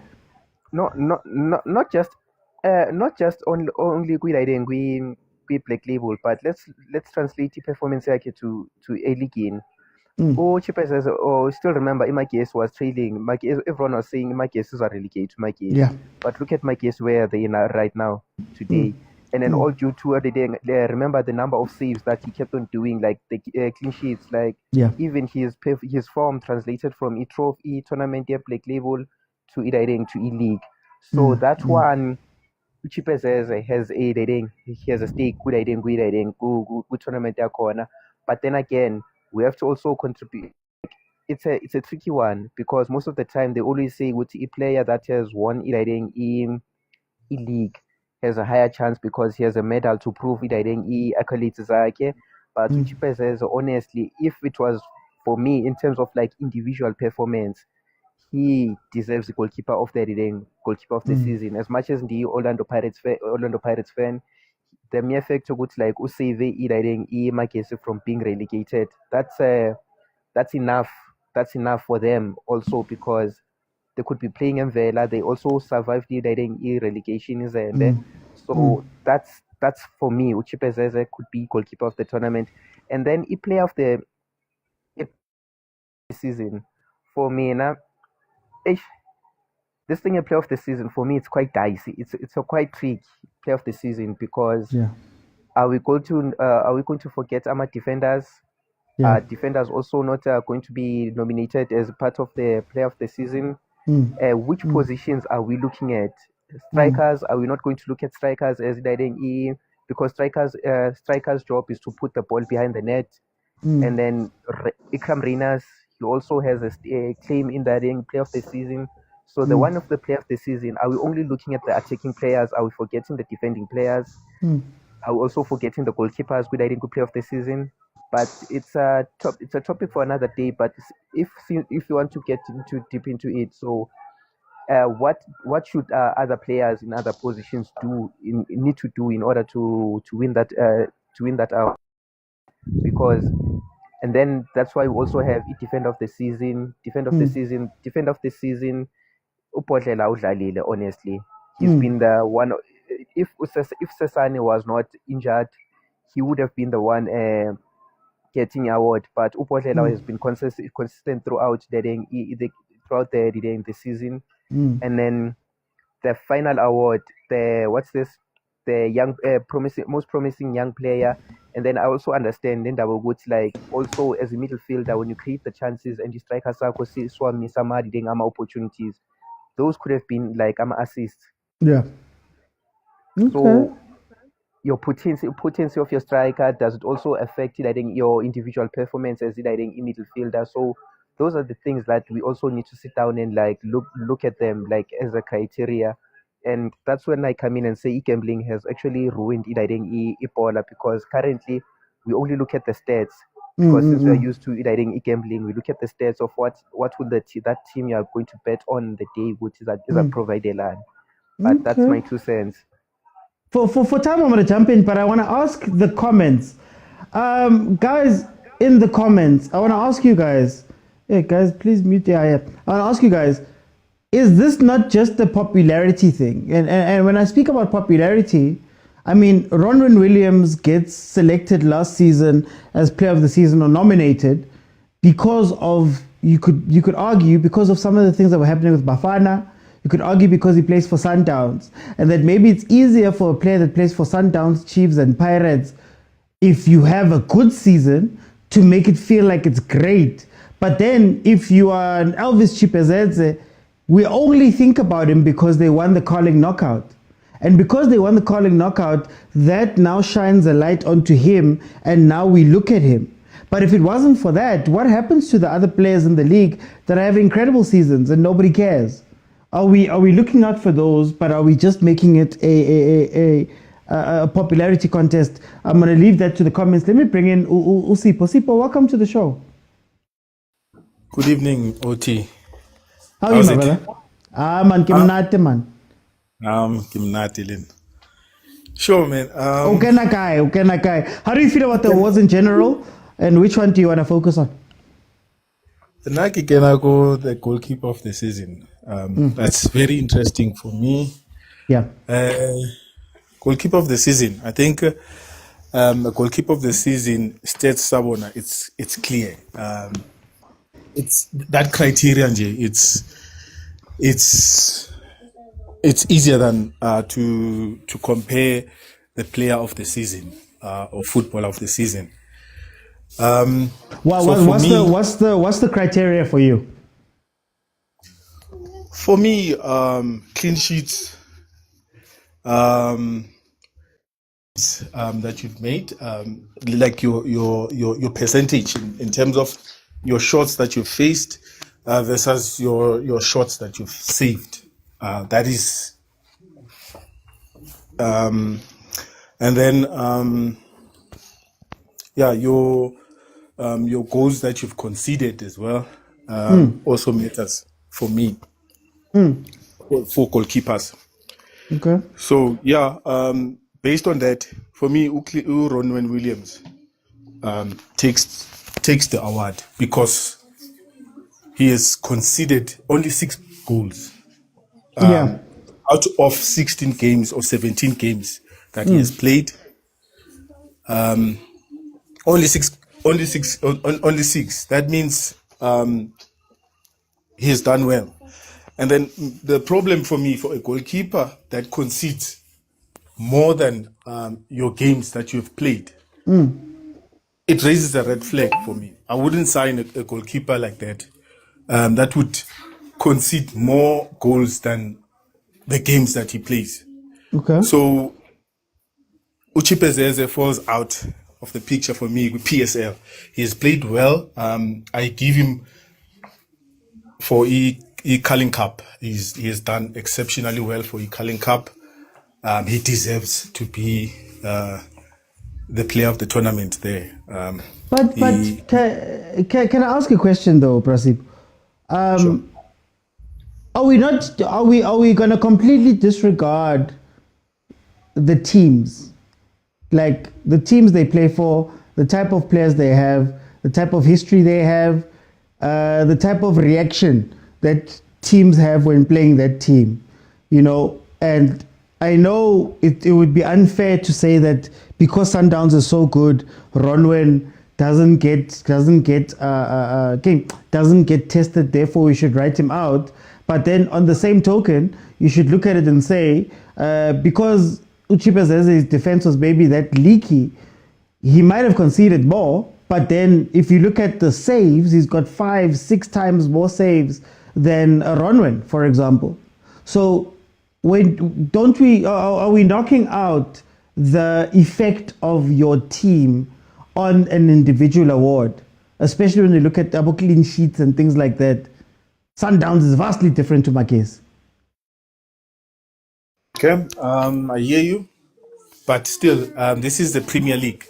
Not just only black label, but let's translate the performance to a Likin. Chipezedze, still remember Imagesi was trailing. Everyone was saying Imagesi is relegated to Imagesi. Yeah. But look at Imagesi where they are right now today. And then all due to remember the number of saves that he kept on doing, like the clean sheets, like even his form translated from e tournament black label to e-league. So that one Chipezedze has he has a stake good tournament corner. But then again, we have to also contribute. It's a tricky one because most of the time they always say with a player that has won e-league has a higher chance because he has a medal to prove it accolades zakhe. But Chipezedze, honestly, if it was for me in terms of like individual performance, he deserves the goalkeeper of the season. As much as the Orlando Pirates fan, the mere fact of like usave Magesi from being relegated, that's enough. That's enough for them also because they could be playing in Vela. They also survived the relegation is there. So that's for me. Uchipezedze could be goalkeeper of the tournament, and then a player of the season for me now. This thing a player of the season for me, it's quite dicey. It's a quite tricky player of the season because are we going to forget our defenders? Defenders also not going to be nominated as part of the player of the season. Which positions are we looking at? Strikers, are we not going to look at strikers as because strikers' job is to put the ball behind the net. And then Ikram Renas, he also has a claim in that player of the season. So the one of the player of the season, are we only looking at the attacking players? Are we forgetting the defending players? Are we also forgetting the goalkeepers? Good player of the season. But it's a topic for another day. But if you want to get deep into it, so what should other players in other positions need to do in order to win that out? Because and then that's why we also have a defender of the season. Upodlela udlalile, honestly. He's been the one. If Sesane was not injured, he would have been the one getting award. But Upodlela has been consistent throughout the season. And then the final award, the young most promising young player. And then I also understand then that we would like also as a midfielder, when you create the chances and you strike us opportunities, those could have been like assists. Yeah. Okay. So your potency of your striker, does it also affect your individual performance as in midfielder? So those are the things that we also need to sit down and like look at them like as a criteria. And that's when I come in and say gambling has actually ruined Ebola because currently we only look at the stats. Because since we are used to gambling, we look at the stats of what will that team you are going to bet on the day, which is a provider land. But that's my 2 cents. For time, I'm going to jump in, but I want to ask the comments. Guys, in the comments, I want to ask you guys. Hey, guys, please mute the I want to ask you guys, is this not just a popularity thing? And when I speak about popularity, I mean, Ronwen Williams gets selected last season as player of the season or nominated because of you could argue because of some of the things that were happening with Bafana, you could argue because he plays for Sundowns, and that maybe it's easier for a player that plays for Sundowns, Chiefs, and Pirates, if you have a good season, to make it feel like it's great. But then if you are an Elvis Chipezedze, we only think about him because they won the Carling knockout. And because they won the Carling knockout, that now shines a light onto him, and now we look at him. But if it wasn't for that, what happens to the other players in the league that have incredible seasons and nobody cares? Are we looking out for those, but are we just making it a popularity contest? I'm going to leave that to the comments. Let me bring in Usipo. Sipo, welcome to the show. Good evening, OT. How are you, my brother? Man, kimnati, man. Kimnati, Lin. Sure, man. Okay. How do you feel about the awards in general, and which one do you want to focus on? Naki Kenako, the goalkeeper of the season. That's very interesting for me. Yeah. Goalkeeper of the season. I think the goalkeeper of the season, State Sabona, it's clear. It's that criterion, it's easier than to compare the player of the season or footballer of the season. What's the criteria for you? For me, clean sheets that you've made, like your percentage in terms of your shots that you've faced versus your shots that you've saved. That is, and then your goals that you've conceded as well also matters for me. For goalkeepers. Okay. So based on that, for me, Ronwen Williams takes the award because he has conceded only 6 goals out of 16 games or 17 games that he has played. Only six. That means he has done well. And then the problem for me, for a goalkeeper that concedes more than your games that you've played, it raises a red flag for me. I wouldn't sign a goalkeeper like that. That would concede more goals than the games that he plays. Okay. So Uchipezeze falls out of the picture for me with PSL. He has played well. I give him for Carling Cup. He has done exceptionally well for Carling Cup. He deserves to be the player of the tournament there. But can I ask a question though, Prasip? Sure. Are we going to completely disregard the teams, like the teams they play for, the type of players they have, the type of history they have, the type of reaction that teams have when playing that team, and I know it would be unfair to say that because Sundowns is so good, Ronwen doesn't get tested, therefore we should write him out. But then on the same token, you should look at it and say, because Uchipezeze's defense was maybe that leaky, he might have conceded more. But then if you look at the saves, he's got 5-6 times more saves than Ronwen, for example. So are we knocking out the effect of your team on an individual award, especially when you look at double clean sheets and things like that? Sundowns is vastly different to my case. Okay, I hear you, but still, this is the Premier League.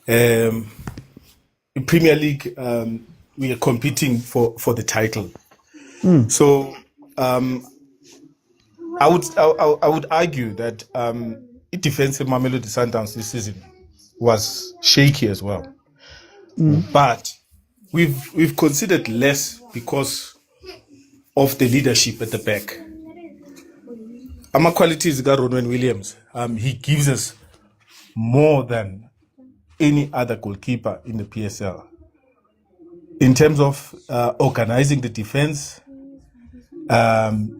In Premier League, we are competing for the title. So I would argue that defensive Mamelodi Sundowns this season was shaky as well, but we've considered less because of the leadership at the back. Our qualities got Ronwen Williams. He gives us more than any other goalkeeper in the PSL. in terms of organizing the defense,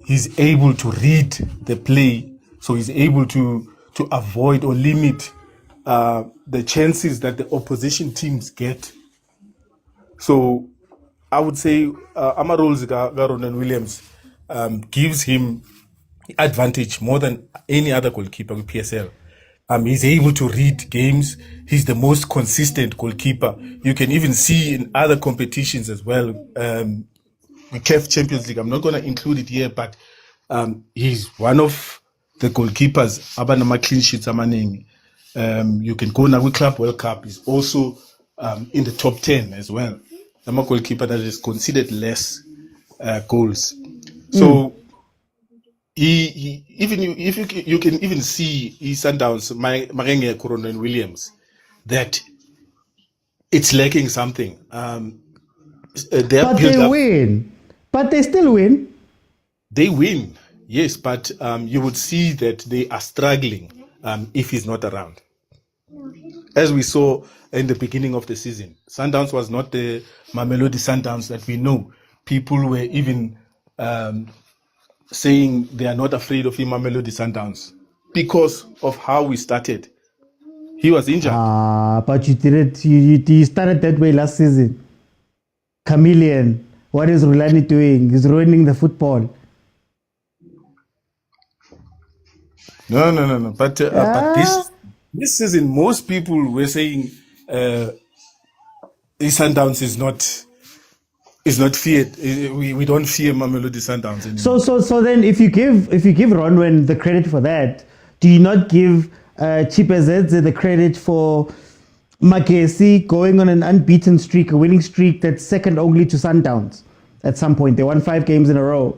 he's able to read the play, so he's able to avoid or limit the chances that the opposition teams get. So I would say Amarols Garon Williams gives him advantage more than any other goalkeeper with PSL. He's able to read games. He's the most consistent goalkeeper. You can even see in other competitions as well. The CAF Champions League, I'm not going to include it here, but he's one of the goalkeepers. Abanama clean sheets amaningi. You can go now with Club World Cup. He's also in the top 10 as well. I'm a goalkeeper that is considered less goals. So you can even see Sundowns, Marenge, Corona and Williams, that it's lacking something. But they win. But they still win. They win, yes, but you would see that they are struggling if he's not around. As we saw in the beginning of the season, Sundowns was not the Mamelodi Sundowns that we know. People were even saying they are not afraid of him, Mamelodi Sundowns, because of how we started. He was injured. But you did it. You started that way last season. Chameleon. What is Rulani doing? He's ruining the football. No. But this season, most people were saying Sundowns is not feared. We don't fear Mamelodi Sundowns anymore. So then, if you give Ronwen the credit for that, do you not give Chipezedze the credit for Makesi going on an unbeaten streak, a winning streak that's second only to Sundowns? At some point, they won 5 games in a row.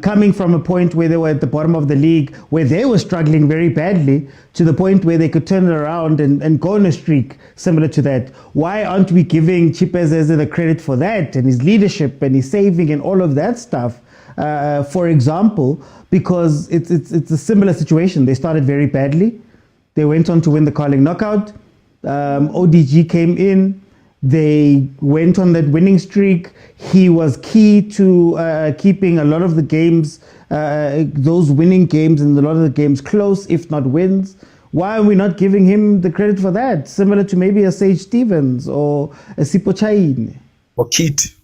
Coming from a point where they were at the bottom of the league, where they were struggling very badly, to the point where they could turn it around and go on a streak similar to that. Why aren't we giving Chipezedze the credit for that and his leadership and his saving and all of that stuff? For example, because it's a similar situation. They started very badly. They went on to win the Carling knockout. ODG came in. They went on that winning streak. He was key to keeping a lot of the games, those winning games and a lot of the games close, if not wins. Why are we not giving him the credit for that? Similar to maybe a Sage Stevens or a Sipo Chaine. Or Kit.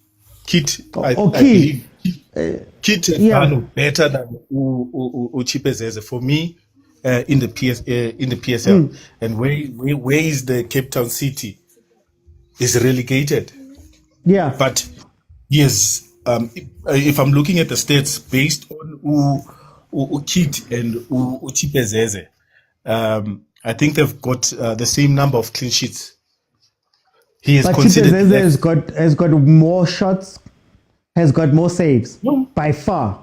I Kit. believe Kit is better than Chipezedze for me in the PSL. And where is the Cape Town City? Is relegated. Yeah. But yes, if I'm looking at the stats based on Kit and Chipezedze, I think they've got the same number of clean sheets. He is considered. Chipezedze has got more shots, has got more saves by far.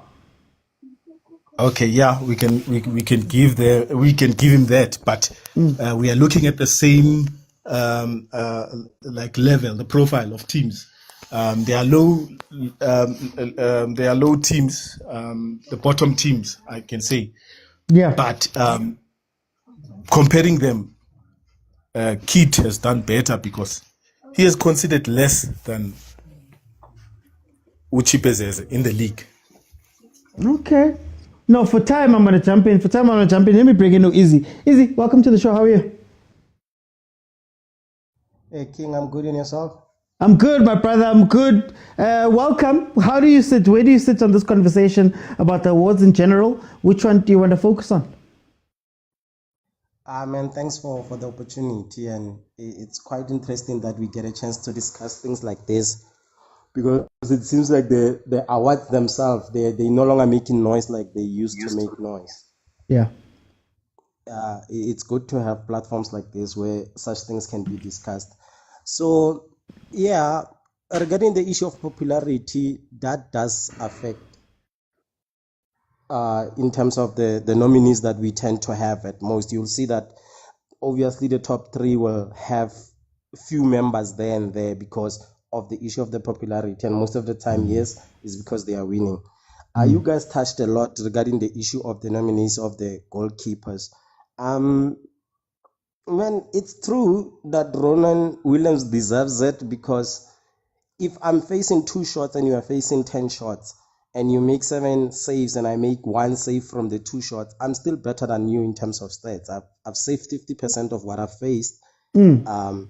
Okay, yeah, we can give him that, but we are looking at the same like level, the profile of teams. They are low teams, the bottom teams, I can say. Yeah. But comparing them, Kit has done better because he has conceded less than Chipezedze in the league. Okay. No, for time I'm going to jump in. Let me bring in Izzy. Izzy, welcome to the show. How are you? Hey King, I'm good. And yourself? I'm good, my brother. I'm good. Welcome. How do you sit? Where do you sit on this conversation about the awards in general? Which one do you want to focus on? Man, thanks for the opportunity, and it's quite interesting that we get a chance to discuss things like this, because it seems like the awards themselves, they no longer making noise like they used to make noise. Yeah. It's good to have platforms like this where such things can be discussed. So, yeah, regarding the issue of popularity, that does affect in terms of the nominees that we tend to have at most. You'll see that obviously the top 3 will have few members there and there because of the issue of the popularity, and most of the time, yes, is because they are winning. You guys touched a lot regarding the issue of the nominees of the goalkeepers. It's true that Ronan Williams deserves it because if I'm facing 2 shots and you are facing 10 shots, and you make 7 saves and I make 1 save from the 2 shots, I'm still better than you in terms of stats. I've saved 50% of what I've faced. I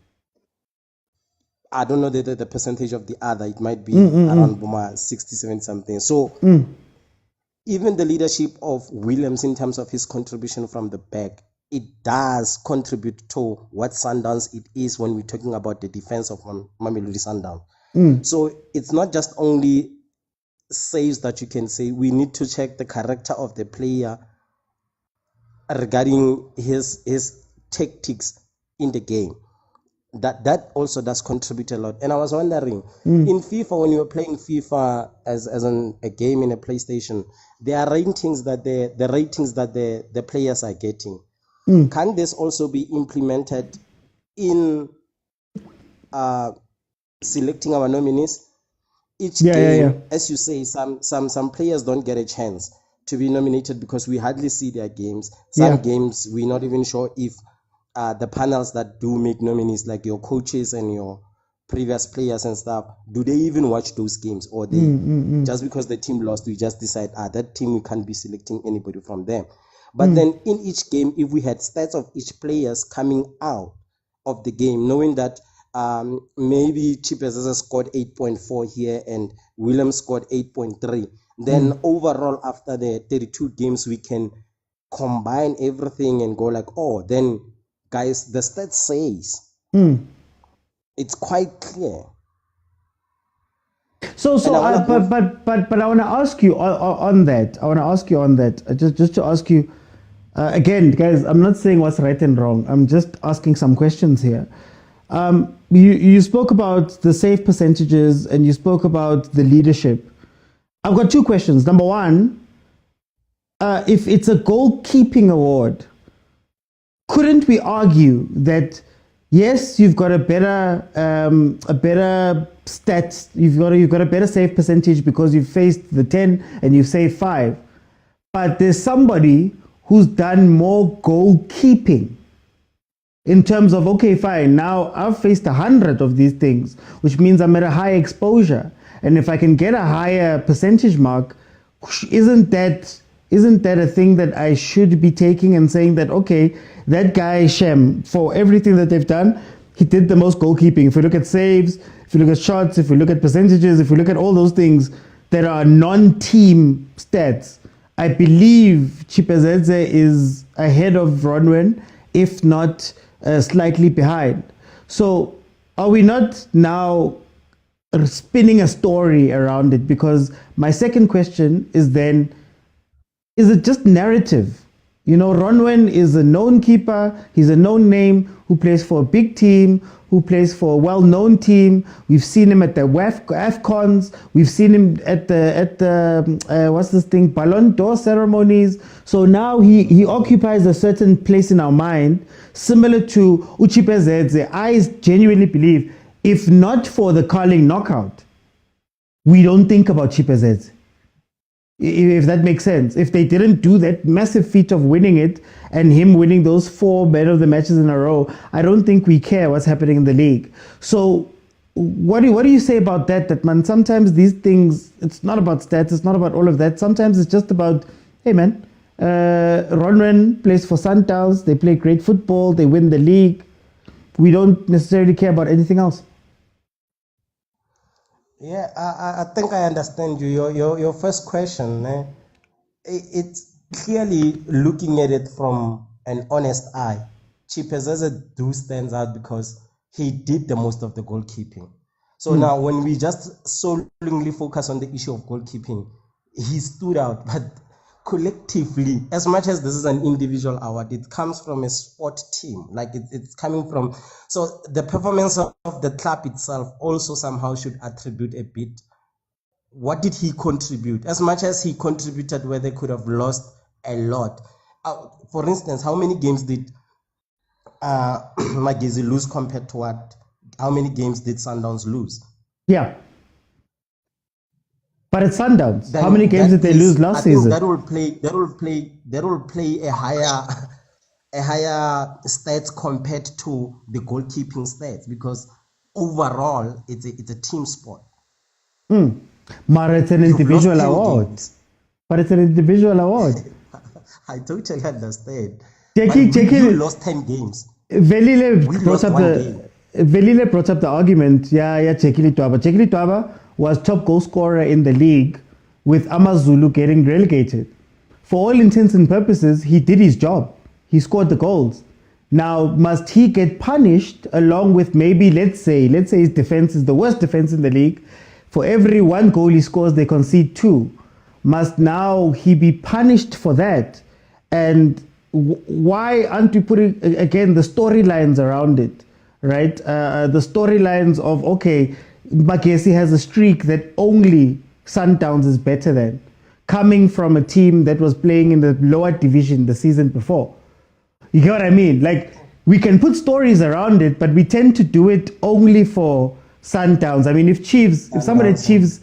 don't know the percentage of the other. It might be around 67 something. So even the leadership of Williams in terms of his contribution from the back, it does contribute to what Sundowns it is when we're talking about the defense of Mamelodi Sundowns. So it's not just only saves that you can say. We need to check the character of the player regarding his tactics in the game. That also does contribute a lot. And I was wondering, in FIFA, when you were playing FIFA as a game in a PlayStation, there are ratings that the players are getting. Can this also be implemented in selecting our nominees? Each game, as you say, some players don't get a chance to be nominated because we hardly see their games. Some games we're not even sure if the panels that do make nominees, like your coaches and your previous players and stuff, do they even watch those games, or they just because the team lost, we just decide that team we can't be selecting anybody from them. But then in each game, if we had stats of each players coming out of the game, knowing that maybe Chipezeza scored 8.4 here and Williams scored 8.3, then overall after the 32 games we can combine everything and go like, oh, then guys, the stats says it's quite clear. So but I want to ask you on that. I want to ask you on that. Just to ask you again, guys. I'm not saying what's right and wrong. I'm just asking some questions here. You spoke about the save percentages and you spoke about the leadership. I've got 2 questions. Number one, if it's a goalkeeping award, couldn't we argue that yes, you've got a better stats, you've got a better save percentage because you've faced the 10 and you've saved 5, but there's somebody who's done more goalkeeping in terms of, okay, fine, now I've faced 100 of these things, which means I'm at a high exposure, and if I can get a higher percentage mark, isn't that a thing that I should be taking and saying that, okay, that guy Shem, for everything that they've done, he did the most goalkeeping. If we look at saves, if we look at shots, if we look at percentages, if we look at all those things that are non-team stats, I believe Chipezeze is ahead of Ronwen, if not slightly behind. So are we not now spinning a story around it? Because my second question is then, is it just narrative? You know, Ronwen is a known keeper. He's a known name who plays for a big team, who plays for a well-known team. We've seen him at the AFCONs. We've seen him at the what's this thing, Ballon d'Or ceremonies. So now he occupies a certain place in our mind, similar to Uchipezedze. I genuinely believe, if not for the Carling knockout, we don't think about Chipezedze. If that makes sense. If they didn't do that massive feat of winning it and him winning those 4 man of the matches in a row, I don't think we care what's happening in the league. So what do you say about that? That, man, sometimes these things, it's not about stats, it's not about all of that. Sometimes it's just about, hey man, Ronwen plays for Sundowns, they play great football, they win the league. We don't necessarily care about anything else. Yeah, I think I understand you. Your first question, it's clearly looking at it from an honest eye. Chipezeze do stands out because he did the most of the goalkeeping. So now when we just solely focus on the issue of goalkeeping, he stood out. But collectively, as much as this is an individual award, it comes from a sport team. Like it's coming from, so the performance of the club itself also somehow should attribute a bit. What did he contribute? As much as he contributed where they could have lost a lot. For instance, how many games did Magezi lose compared to how many games did Sundowns lose? Yeah. But at Sundowns, how many games did they lose last season? That will play a higher stats compared to the goalkeeping stats, because overall, it's a team sport. But it's an You've individual lost 10 award. games. But it's an individual award. I totally understand. Jackie, But you lost 10 games. Velile We brought lost up one the Velile brought up the argument. Yeah, Chekili Twaba. Chekili Twaba was top goal scorer in the league with Amazulu getting relegated. For all intents and purposes, he did his job. He scored the goals. Now, must he get punished along with maybe, let's say his defense is the worst defense in the league. For every one goal he scores, they concede 2. Must now he be punished for that? And why aren't we putting, again, the storylines around it, right? The storylines of, okay, Magesi has a streak that only Sundowns is better than, coming from a team that was playing in the lower division the season before. You get what I mean? Like, we can put stories around it, but we tend to do it only for Sundowns. I mean, if somebody at Chiefs,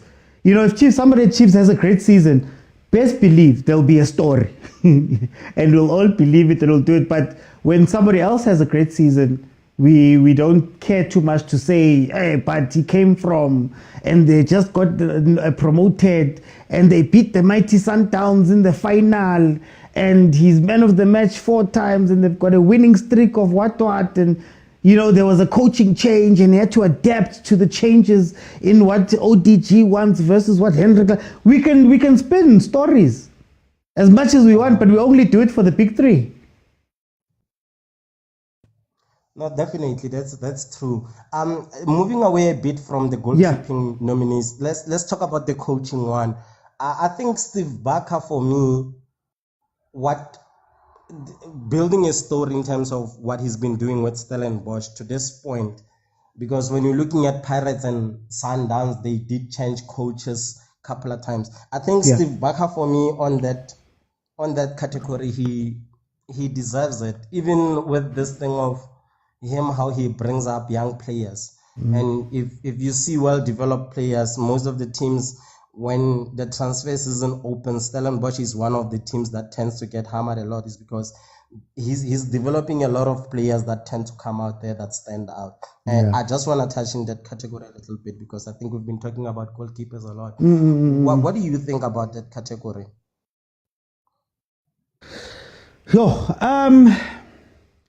somebody at Chiefs has a great season, best believe there'll be a story. And we'll all believe it and we'll do it. But when somebody else has a great season, we don't care too much to say, hey, but he came from, and they just got promoted, and they beat the mighty Sundowns in the final, and he's man of the match 4 times, and they've got a winning streak of what, and there was a coaching change, and he had to adapt to the changes in what ODG wants versus what Henrik. We can spin stories as much as we want, but we only do it for the big 3. No, definitely, that's true. Moving away a bit from the goalkeeping nominees, let's talk about the coaching one. I think Steve Barker, for me, building a story in terms of what he's been doing with Stellenbosch to this point, because when you're looking at Pirates and Sundowns, they did change coaches a couple of times. I think Steve Barker, for me, on that category, he deserves it, even with this thing of him, how he brings up young players. And if you see well-developed players, most of the teams, when the transfer season opens, Stellenbosch is one of the teams that tends to get hammered a lot, is because he's developing a lot of players that tend to come out there that stand out. And I just want to touch in that category a little bit, because I think we've been talking about goalkeepers a lot. What do you think about that category?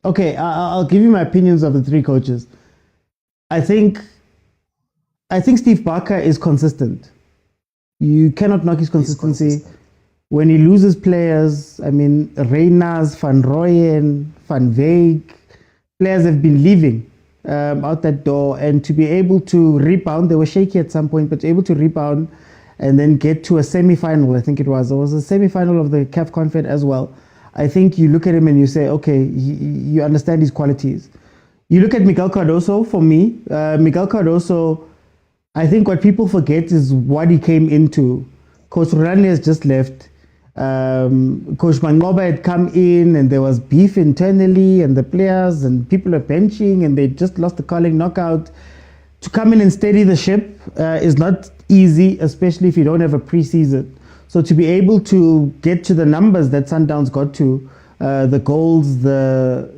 Okay, I'll give you my opinions of the 3 coaches. I think Steve Barker is consistent. You cannot knock his consistency. When he loses players, I mean, Reyners, Van Rooyen, Van Veek, players have been leaving out that door, and to be able to rebound, they were shaky at some point, but able to rebound and then get to a semi-final, I think it was a semi-final of the CAF Conference as well. I think you look at him and you say, okay, you understand his qualities. You look at Miguel Cardoso, for me, Miguel Cardoso, I think what people forget is what he came into. Coach Rulani has just left. Coach Mangoba had come in, and there was beef internally, and the players and people are benching, and they just lost the Carling knockout. To come in and steady the ship is not easy, especially if you don't have a preseason. So to be able to get to the numbers that Sundowns got to, the goals, the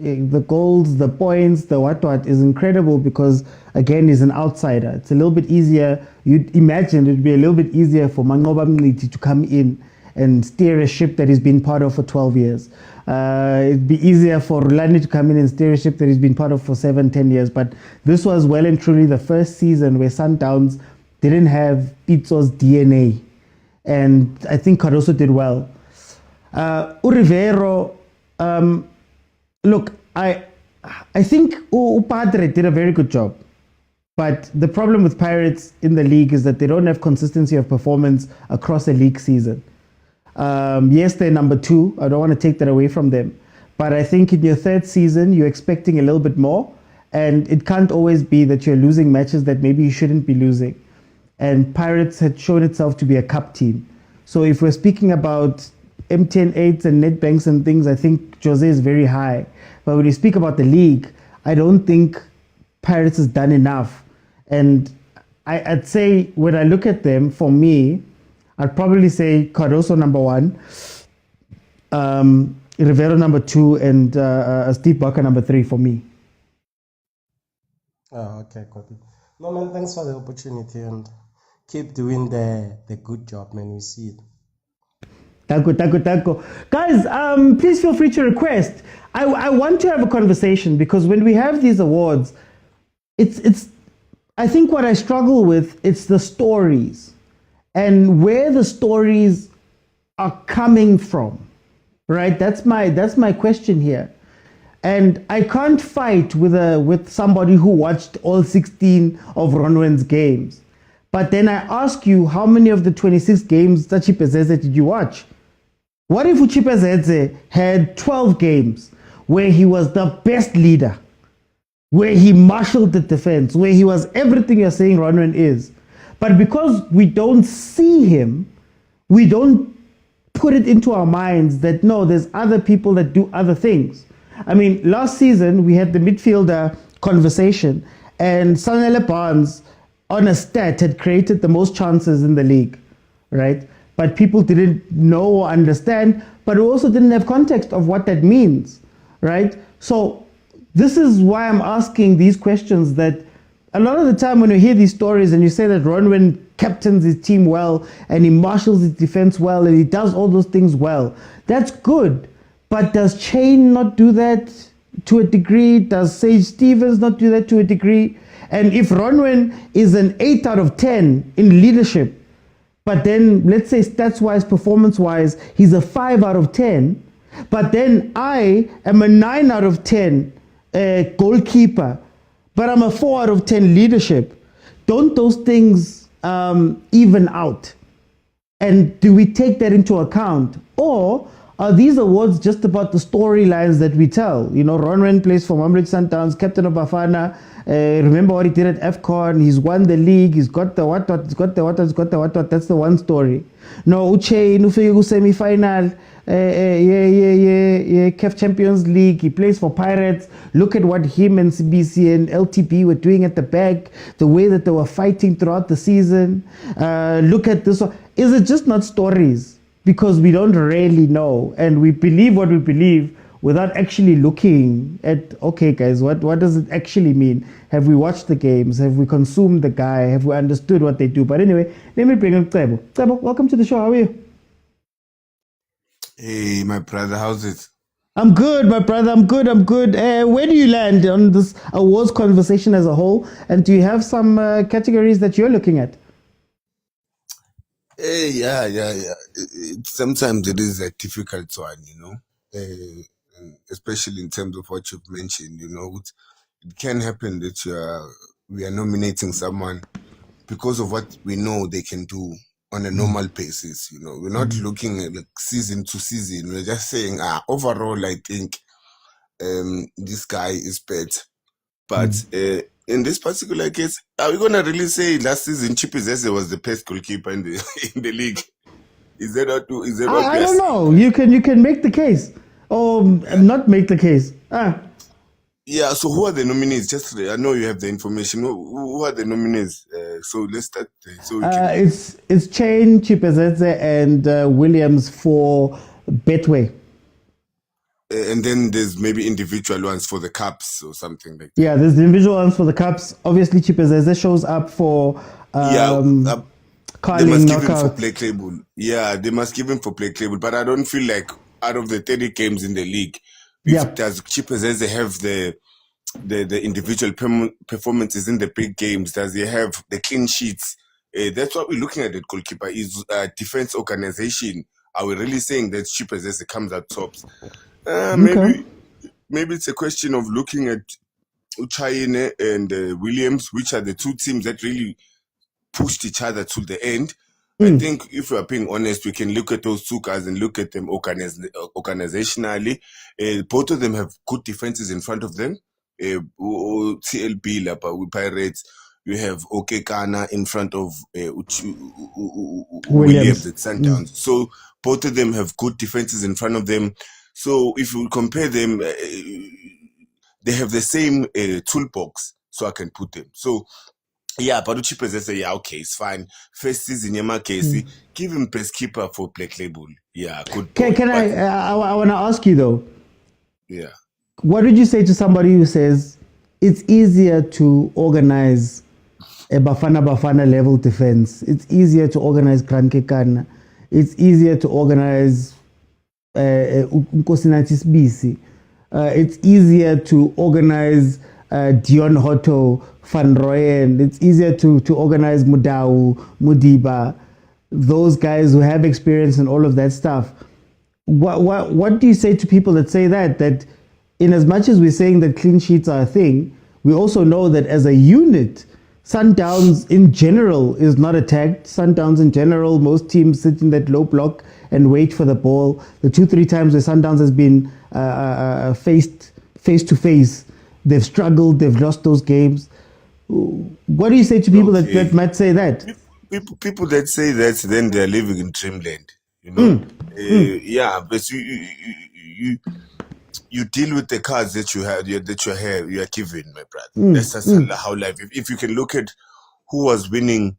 points, the what is incredible, because again, he's an outsider. It's a little bit easier. You'd imagine it'd be a little bit easier for Mangoba Mliti to come in and steer a ship that he's been part of for 12 years. It'd be easier for Rulani to come in and steer a ship that he's been part of for 7-10 years. But this was well and truly the first season where Sundowns didn't have Pitso's DNA. And I think Cardoso did well. Urivero, look, I think Padre did a very good job. But the problem with Pirates in the league is that they don't have consistency of performance across a league season. Yes, they're number 2. I don't want to take that away from them. But I think in your 3rd season, you're expecting a little bit more. And it can't always be that you're losing matches that maybe you shouldn't be losing. And Pirates had shown itself to be a cup team. So if we're speaking about MTN 8s and Nedbanks and things, I think Jose is very high. But when you speak about the league, I don't think Pirates has done enough. And I'd say when I look at them, for me, I'd probably say Cardoso number 1, Rivero number 2, and Steve Barker number 3 for me. Oh, okay, copy. No, man, thanks for the opportunity and keep doing the good job, man. We see it. Taco. Guys, please feel free to request. I want to have a conversation because when we have these awards, it's I think what I struggle with, it's the stories and where the stories are coming from, right? That's my question here. And I can't fight with somebody who watched all 16 of Ronwen's games. But then I ask you, how many of the 26 games that Chipezeze did you watch? What if Chipezeze had 12 games where he was the best leader, where he marshaled the defense, where he was everything you're saying Ronwen is? But because we don't see him, we don't put it into our minds that no, there's other people that do other things. I mean, last season we had the midfielder conversation, and Sanele Barnes, on a stat, had created the most chances in the league, right? But people didn't know or understand, but also didn't have context of what that means, right? So this is why I'm asking these questions, that a lot of the time when you hear these stories and you say that Ronwen captains his team well and he marshals his defense well and he does all those things well, that's good. But does Chain not do that to a degree? Does Sage Stevens not do that to a degree? And if Ronwen is an 8 out of 10 in leadership, but then let's say stats-wise, performance-wise, he's a 5 out of 10, but then I am a 9 out of 10 goalkeeper, but I'm a 4 out of 10 leadership, don't those things even out? And do we take that into account? Or are these awards just about the storylines that we tell? You know, Ronwen plays for Mamelodi Sundowns, captain of Bafana. Remember what he did at AFCON? He's won the league. He's got the what. He's got the what. That's the one story. No, Uche Nufegu semi-final. CAF Champions League. He plays for Pirates. Look at what him and CBC and LTP were doing at the back. The way that they were fighting throughout the season. Look at this. Is it just not stories? Because we don't really know, and we believe what we believe without actually looking at, okay guys, what does it actually mean? Have we watched the games? Have we consumed the guy? Have we understood what they do? But anyway, let me bring in Cebo. Cebo, welcome to the show. How are you? Hey, my brother, how's it? I'm good, my brother. I'm good. Where do you land on this awards conversation as a whole? And do you have some categories that you're looking at? Hey, yeah. Sometimes it is a difficult one, and especially in terms of what you've mentioned. It can happen that we are nominating someone because of what we know they can do on a normal basis. We're not looking at like season to season. We're just saying, overall, I think this guy is better. But in this particular case, are we gonna really say last season Chipezeze was the best goalkeeper in the league? Is that what? I don't know. You can make the case, or not make the case. Yeah. So who are the nominees? Just I know you have the information. Who are the nominees? So let's start. It's Chain, Chipezeze, and Williams for Betway. And then there's maybe individual ones for the cups or something like that. Yeah, there's the individual ones for the cups. Obviously, Chipezeze shows up for they must give him for knockout. play table. Yeah, they must give him for play table. But I don't feel like out of the 30 games in the league, does Chipezeze have the individual performances in the big games? Does he have the clean sheets? That's what we're looking at goalkeeper is defense organization. Are we really saying that Chipezeze comes out tops? Maybe it's a question of looking at Uchayine and Williams, which are the two teams that really pushed each other to the end. I think if we are being honest, we can look at those two guys and look at them organizationally. Both of them have good defenses in front of them. TLB, with Pirates, you have Okekana in front of Williams at Sundowns. So both of them have good defenses in front of them. So if you compare them, they have the same toolbox, so I can put them. So yeah, but Chipezeze, yeah, okay, it's fine. First season, Yama Casey, give him best keeper for Black Label. Yeah, good. I want to ask you though. Yeah. What would you say to somebody who says it's easier to organize a bafana level defense. It's easier to organize Krankekana. It's easier to organize Nkosinatis Bisi. It's easier to organize Dion Hotto, Van Rooyen. It's easier to organize Mudau, Mudiba, those guys who have experience and all of that stuff. What do you say to people that say that in as much as we're saying that clean sheets are a thing, we also know that as a unit, Sundowns in general is not attacked. Sundowns in general, most teams sit in that low block and wait for the ball. The 2-3 times where Sundowns has been faced face to face, they've struggled, they've lost those games. What do you say to people that might say that? People that say that, then they're living in dreamland. You know, yeah, but you deal with the cards that you are given, my brother. That's just how life. If you can look at who was winning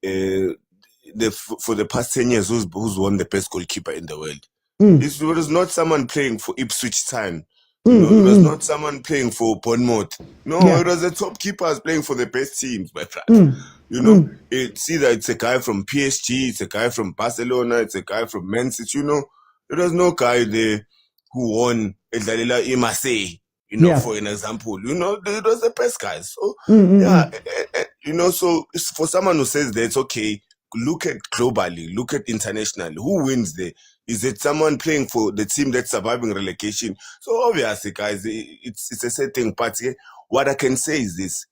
for the past 10 years, who's won the best goalkeeper in the world. It was not someone playing for Ipswich Town. You know, it was not someone playing for Bournemouth. No, it was the top keepers playing for the best teams, my friend. You know, it's either it's a guy from PSG, it's a guy from Barcelona, it's a guy from Man City. You know, there was no guy there who won Edlalila Marseille, you know, for an example. You know, it was the best guys. So, you know, so for someone who says that, it's okay, look at globally, look at internationally. Who wins there? Is it someone playing for the team that's surviving relegation? So obviously, guys, it's a sad thing. But what I can say is this.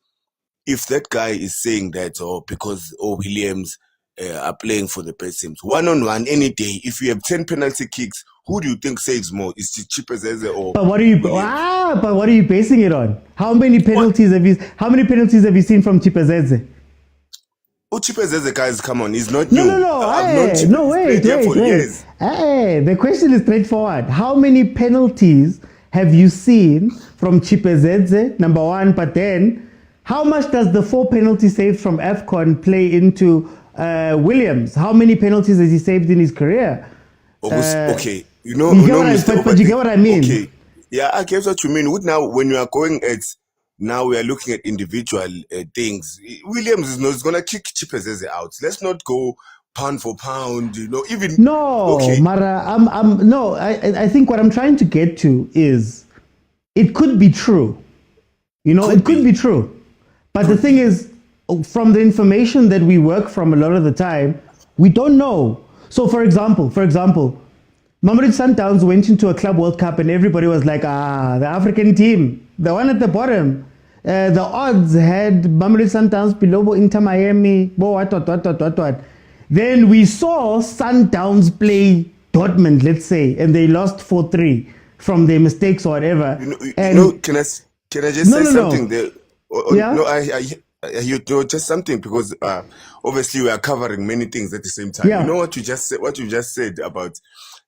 If that guy is saying that, or because Williams are playing for the best teams, one-on-one, any day, if you have 10 penalty kicks, who do you think saves more? Is it Chipezeze or... But what are you basing it on? How many penalties have you seen from Chipezeze? Oh, Chipezeze, guys, come on, he's not new. No, wait. Hey, the question is straightforward. How many penalties have you seen from Chipezeze, number one, but then how much does the 4 penalty saves from AFCON play into Williams? How many penalties has he saved in his career? Okay, you get what I mean? Okay, yeah, I guess what you mean. Now, when you are going at, now we are looking at individual things. Williams is going to kick Chipezeze out. Let's not go pound for pound, you know, even... No, okay. Mara, I think what I'm trying to get to is, it could be true. You know, it could be true. But the thing is, from the information that we work from a lot of the time, we don't know. So, for example, Mamelodi Sundowns went into a Club World Cup and everybody was like, the African team, the one at the bottom. The odds had Mamelodi Sundowns below Inter Miami, what. Then we saw Sundowns play Dortmund, let's say, and they lost 4-3 from their mistakes or whatever. Can I just say something there? You know, just something, because obviously we are covering many things at the same time. You know what you just said about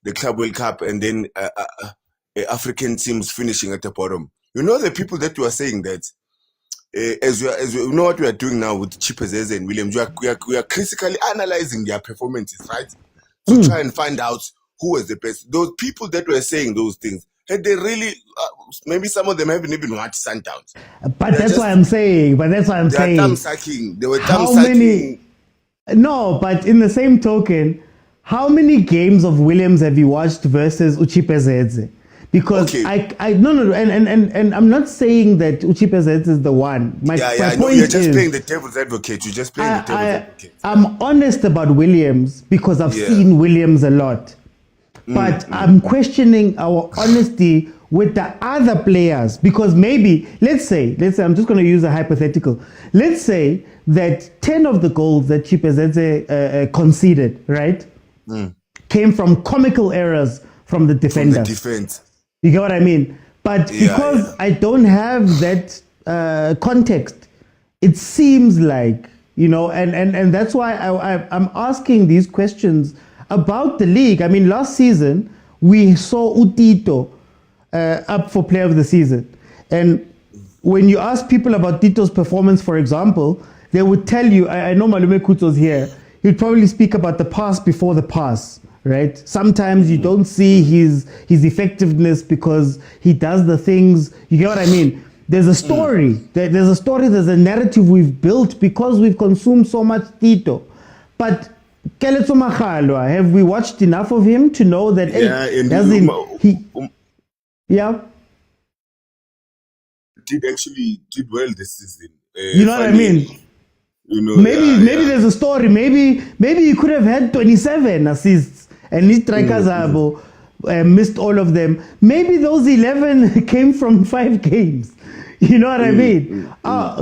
the Club World Cup and then African teams finishing at the bottom. You know, the people that you are saying that, as we know what we are doing now with Chipezeze and Williams, we are critically analyzing their performances, right? To try and find out who was the best. Those people that were saying those things, had they really, maybe some of them haven't even watched Sundowns. But that's what I'm saying. They were thumb sucking. No, but in the same token, how many games of Williams have you watched versus Uchipezeze? Because and I'm not saying that Uchipezeze is the one. My point you're just playing the devil's advocate. You're just playing the devil's advocate. I'm honest about Williams because I've seen Williams a lot. But I'm questioning our honesty with the other players, because maybe, let's say, I'm just going to use a hypothetical. Let's say that 10 of the goals that Chipezeze conceded, right, came from comical errors from the defenders. From the defense. You get what I mean? But because I don't have that context, it seems like, you know, and that's why I'm asking these questions about the league. I mean, last season, we saw Utito up for player of the season. And when you ask people about Tito's performance, for example, they would tell you, I know Malume Kuto's here, he'd probably speak about the pass before the pass, right? Sometimes you don't see his effectiveness because he does the things, you get what I mean? there's a story. There's a story, there's a narrative we've built because we've consumed so much Tito. But Keletso Makgalwa, have we watched enough of him to know that did well this season. You know what I mean? You know, maybe there's a story. Maybe he could have had 27 assists and his strikers missed all of them. Maybe those 11 came from 5 games. You know what I mean?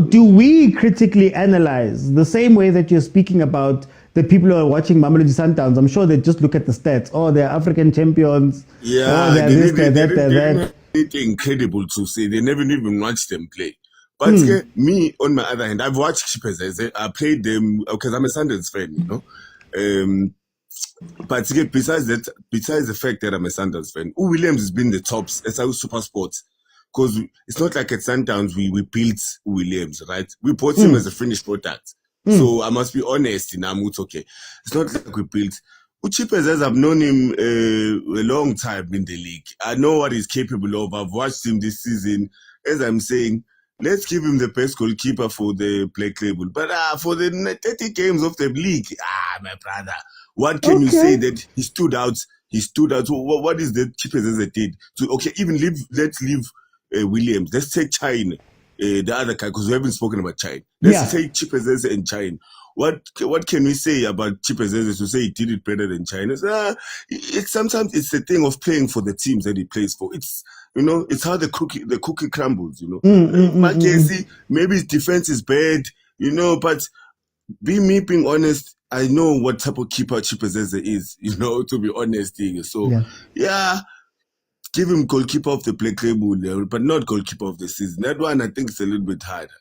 Do we critically analyze the same way that you're speaking about the people who are watching Mamelodi Sundowns? I'm sure they just look at the stats. Oh, they're African champions. Yeah, oh, they're this, they're that, they're that. Anything incredible to say. They never even watched them play. But me, on my other hand, I've watched Chippers. I played them because I'm a Sundowns fan, you know. But besides the fact that I'm a Sundowns fan, Williams has been the tops as our super sports. Because it's not like at Sundowns we built Williams, right? We bought him as a finished product. So I must be honest in Amut, okay. It's not like we built. Chippers, as I've known him a long time in the league. I know what he's capable of. I've watched him this season. As I'm saying, let's give him the best goalkeeper for the Black Label. But for the 30 games of the league, my brother, what can you say that he stood out? He stood out. So what is the Chippers as they did? So, okay, let's leave Williams. Let's take China, the other guy, because we haven't spoken about China. Let's take Chippers and China. What can we say about Chippers to say he did it better than China? Sometimes it's the thing of playing for the teams that he plays for. It's it's how the cookie crumbles. Maybe his defense is bad. But being honest, I know what type of keeper Chippers is. To be honest, so give him goalkeeper of the Black Label, but not goalkeeper of the season. That one I think is a little bit harder.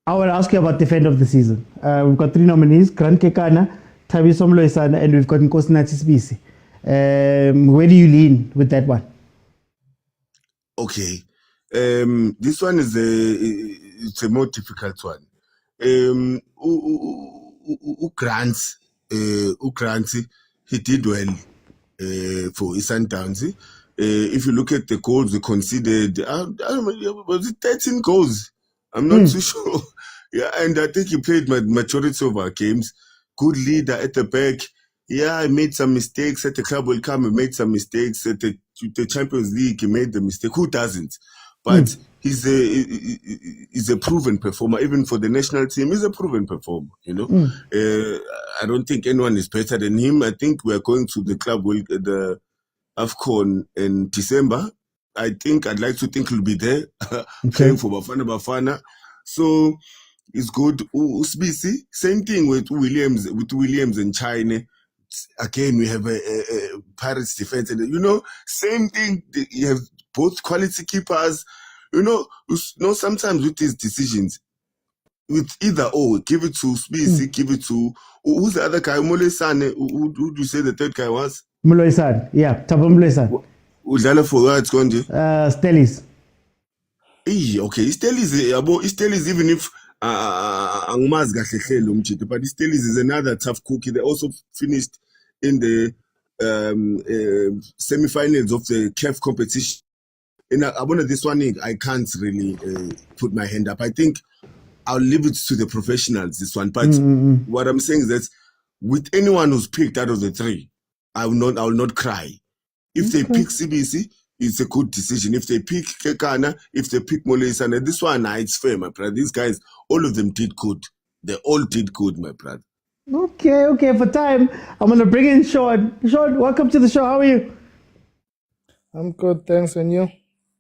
I will ask you about defender of the season. We've got 3 nominees: Grant Kekana, Thabiso Mloisana, and we've got Nkosinathi Sibisi. Where do you lean with that one? Okay, this one is it's a more difficult one. Grant, he did well for Sundowns. If you look at the goals they conceded, I don't know, was it 13 goals? I'm not too sure. Yeah, and I think he played majority of our games. Good leader at the back. Yeah, he made some mistakes at the Club World Cup. He made some mistakes at the Champions League. He made the mistake. Who doesn't? But he's a proven performer. Even for the national team, he's a proven performer. I don't think anyone is better than him. I think we are going to the the AFCON in December. I'd like to think he'll be there playing for Bafana. So it's good. Sibisi, same thing with Williams and China. Again, we have a Pirates defense, and same thing. You have both quality keepers. Sometimes with these decisions, with either or, give it to Sibisi, give it to who's the other guy? Moloisane. Who do you say the third guy was? Mloisane, yeah, Thabo Mloisane. Udlala for where it's going to? Stellis. Okay, Stellis, even if angimazi kahle hle lo mjito, but Stellis is another tough cookie. They also finished in the semi-finals of the CAF competition. And I wanted this one, I can't really put my hand up. I think I'll leave it to the professionals, this one. But what I'm saying is that with anyone who's picked out of the 3, I will not cry. If they pick CBC, it's a good decision. If they pick Kekana, if they pick Moloisane, this one, it's fair, my brother. These guys, all of them did good. They all did good, my brother. Okay. For time, I'm going to bring in Sean. Sean, welcome to the show. How are you? I'm good, thanks. And you?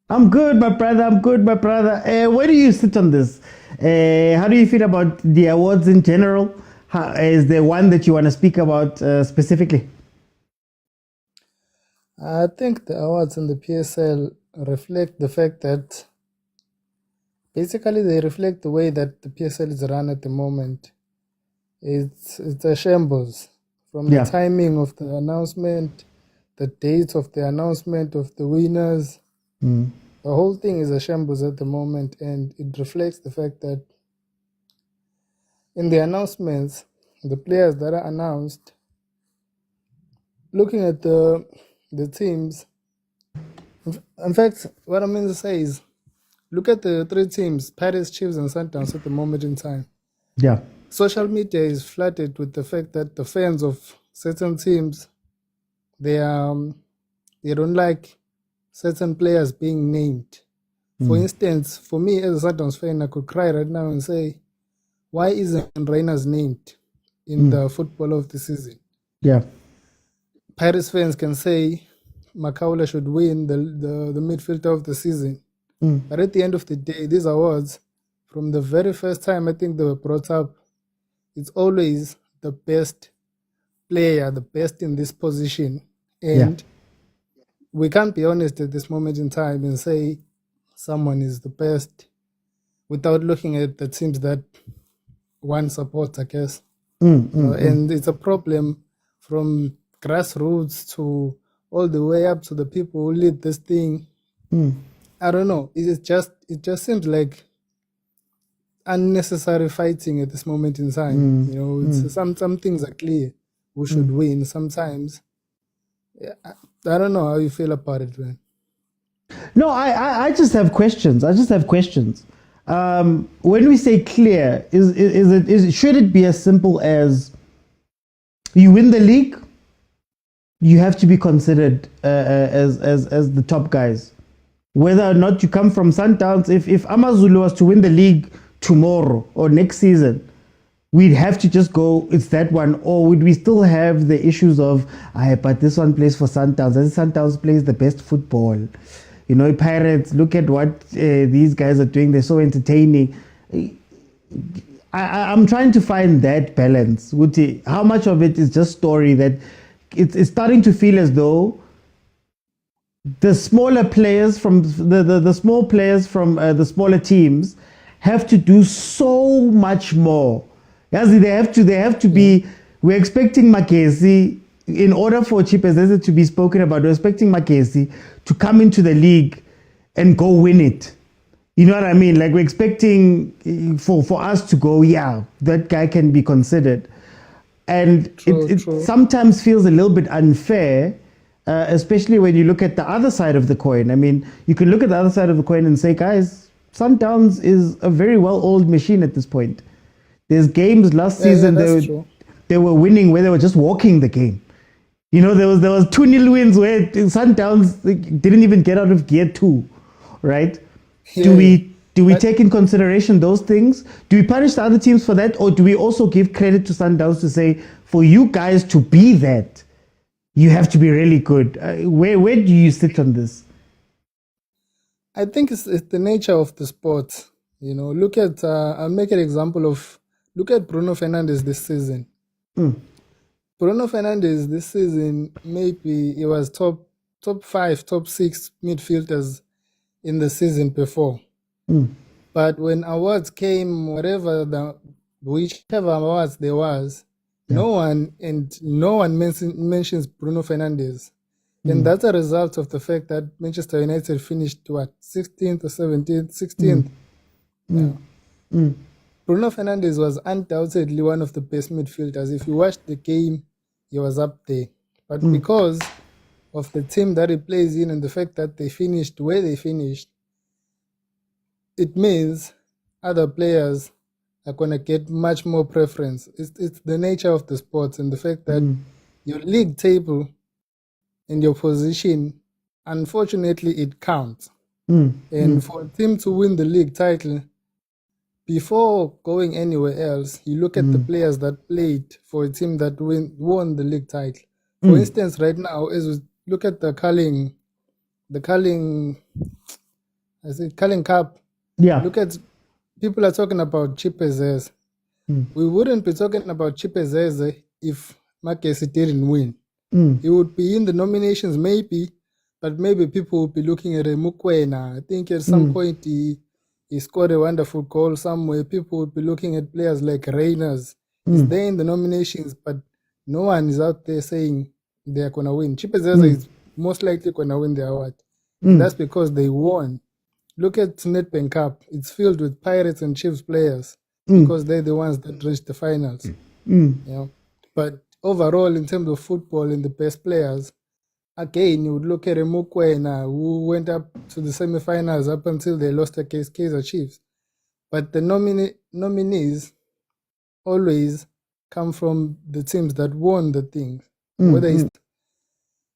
I'm good, my brother. Where do you sit on this? How do you feel about the awards in general? Is there one that you want to speak about specifically? I think the awards in the PSL reflect the fact that basically they reflect the way that the PSL is run at the moment. It's a shambles from the timing of the announcement, the dates of the announcement of the winners. The whole thing is a shambles at the moment, and it reflects the fact that in the announcements, the players that are announced, looking at the teams, in fact, what I mean to say is look at the three teams, Patrice Chiefs and Sundowns at the moment in time. Yeah. Social media is flooded with the fact that the fans of certain teams, they don't like certain players being named. For instance, for me as a Sundowns fan, I could cry right now and say, why isn't Reyners named in the football of the season? Yeah. Paris fans can say Makaula should win the midfielder of the season. But at the end of the day, these awards, from the very first time I think they were brought up, it's always the best player, the best in this position. And we can't be honest at this moment in time and say someone is the best without looking at the teams that one supports, I guess. And it's a problem from grassroots to all the way up to the people who lead this thing. I don't know. It just seems like unnecessary fighting at this moment in time. It's some things are clear. Who should win sometimes. I don't know how you feel about it, man. No, I just have questions. When we say clear, should it be as simple as you win the league, you have to be considered as the top guys, whether or not you come from Sundowns. If Amazulu was to win the league tomorrow or next season, we'd have to just go, it's that one. Or would we still have the issues of, but this one plays for Sundowns, this Sundowns plays the best football. Pirates, look at what these guys are doing. They're so entertaining. I'm trying to find that balance. How much of it is just story that it's starting to feel as though the smaller players from the small players from the smaller teams have to do so much more. Yes, they have to be. We're expecting Makesi, in order for Chipezeze to be spoken about, we're expecting Makesi to come into the league and go win it. You know what I mean? Like, we're expecting for us to go, that guy can be considered. And it sometimes feels a little bit unfair, especially when you look at the other side of the coin. I mean, you can look at the other side of the coin and say, guys, Sundowns is a very well-oiled machine at this point. There's games last season they were winning where they were just walking the game. There was 2-0 wins where Sundowns didn't even get out of gear 2, right? Do we take in consideration those things? Do we punish the other teams for that, or do we also give credit to Sundowns to say, for you guys to be that, you have to be really good? Where do you sit on this? I think it's the nature of the sport. Look at I'll make an example of, look at Bruno Fernandes this season. Bruno Fernandes this season, maybe he was top 5, top 6 midfielders in the season before. But when awards came, whichever awards there was, no one mentions Bruno Fernandes. And that's a result of the fact that Manchester United finished 16th or 17th, 16th. Bruno Fernandes was undoubtedly one of the best midfielders. If you watched the game, he was up there. But because of the team that he plays in and the fact that they finished where they finished, it means other players are going to get much more preference. It's the nature of the sport and the fact that your league table and your position, unfortunately, it counts. And for a team to win the league title, before going anywhere else, you look at the players that played for a team that won the league title. For instance, right now, as we look at the Carling Cup. Yeah. Look at, people are talking about Chipezeze. We wouldn't be talking about Chipezeze if Makesi didn't win. He would be in the nominations maybe, but maybe people would be looking at a Mokwena. I think at some point he scored a wonderful goal somewhere. People would be looking at players like Reyners. He's there in the nominations, but no one is out there saying they're going to win. Chipezeze is most likely going to win the award. And that's because they won. Look at Nedbank Cup. It's filled with Pirates and Chiefs players because they're the ones that reached the finals. But overall, in terms of football and the best players, again, you would look at a Mokwena who went up to the semi-finals up until they lost against Kaizer Chiefs. But the nominees always come from the teams that won the things. Whether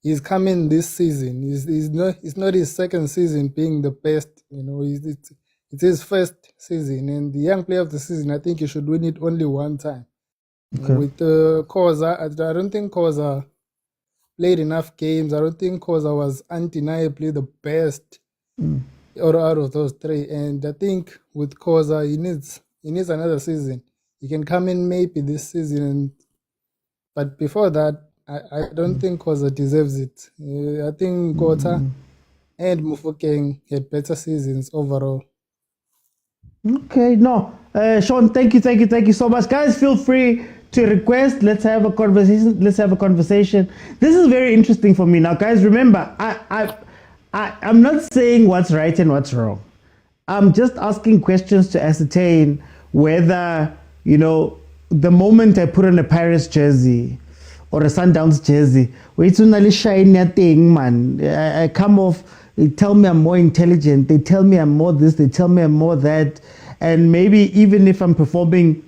he's coming this season, it's not his second season being the best. It's his first season, and the young player of the season, I think he should win it only one time. Okay. With Khoza, I don't think Khoza played enough games. I don't think Khoza was undeniably the best or out of those three. And I think with Khoza, he needs another season. He can come in maybe this season, but before that, I don't think Khoza deserves it. I think Kota and Mufokeng had better seasons overall. Okay, no. Sean, thank you so much. Guys, feel free to request. Let's have a conversation. This is very interesting for me. Now, guys, remember, I'm not saying what's right and what's wrong. I'm just asking questions to ascertain whether, the moment I put on a Paris jersey or a Sundowns jersey, it's only shiny thing, man. I come off, they tell me I'm more intelligent, they tell me I'm more this, they tell me I'm more that, and maybe even if I'm performing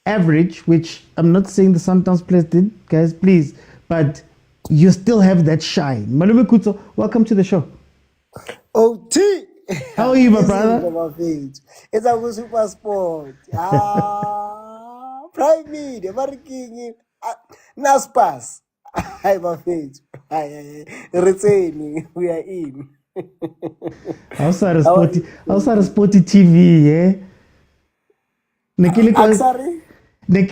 average, which I'm not saying the Sundowns players did, guys, please, but you still have that shine. Malume Kutso, welcome to the show. OT! How are you, my brother? It's a super sport. Prime media, marketing, Naspas. I'm a page. Retaining, we are in. Outside of sporty TV, yeah? Sorry?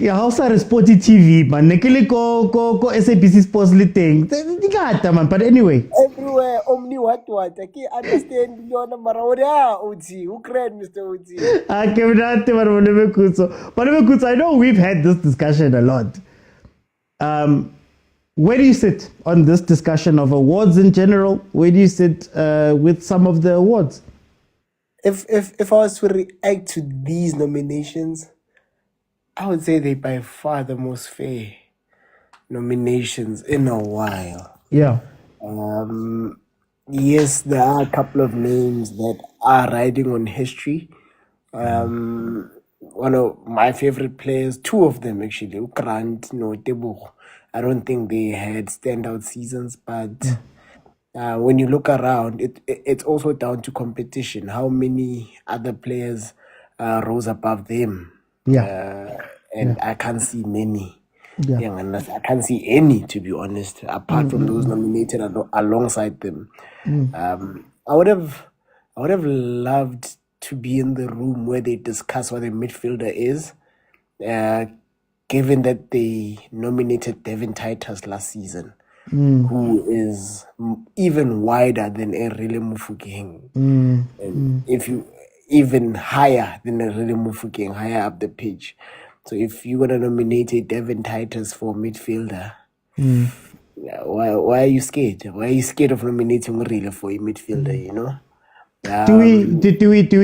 Outside of sporty TV, man. Nekili ko SABC Sports thing. Man, but anyway. Everywhere, omni what. I can't understand your marawa. OT, Ukraine, Mr. OT. But I know we've had this discussion a lot. Where do you sit on this discussion of awards in general? Where do you sit with some of the awards? If I was to react to these nominations, I would say they're by far the most fair nominations in a while. Yeah. Yes, there are a couple of names that are riding on history. One of my favorite players, two of them actually, Grant, Tebogo. I don't think they had standout seasons, but when you look around, it's also down to competition. How many other players rose above them? And I can't see many. I can't see any, to be honest, apart from those nominated alongside them. I would have loved to be in the room where they discuss what a midfielder is, given that they nominated Devin Titus last season, who is even wider than Erile Mufokeng. And if you even higher than Erile Mufokeng, higher up the pitch. So if you want to nominate a Devin Titus for midfielder, why are you scared? Why are you scared of nominating Erile for a midfielder, Do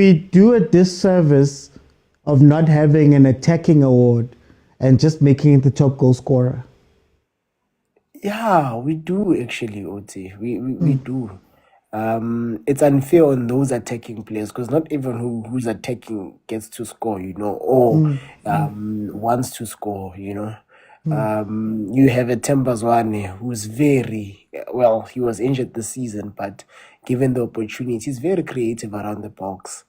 we do a disservice of not having an attacking award and just making it the top goal scorer? Yeah, we do actually, Oti. We do. It's unfair on those attacking players because not everyone who's attacking gets to score, or wants to score, You have a Tembazwane who's very well. He was injured this season, but given the opportunity, he's very creative around the box.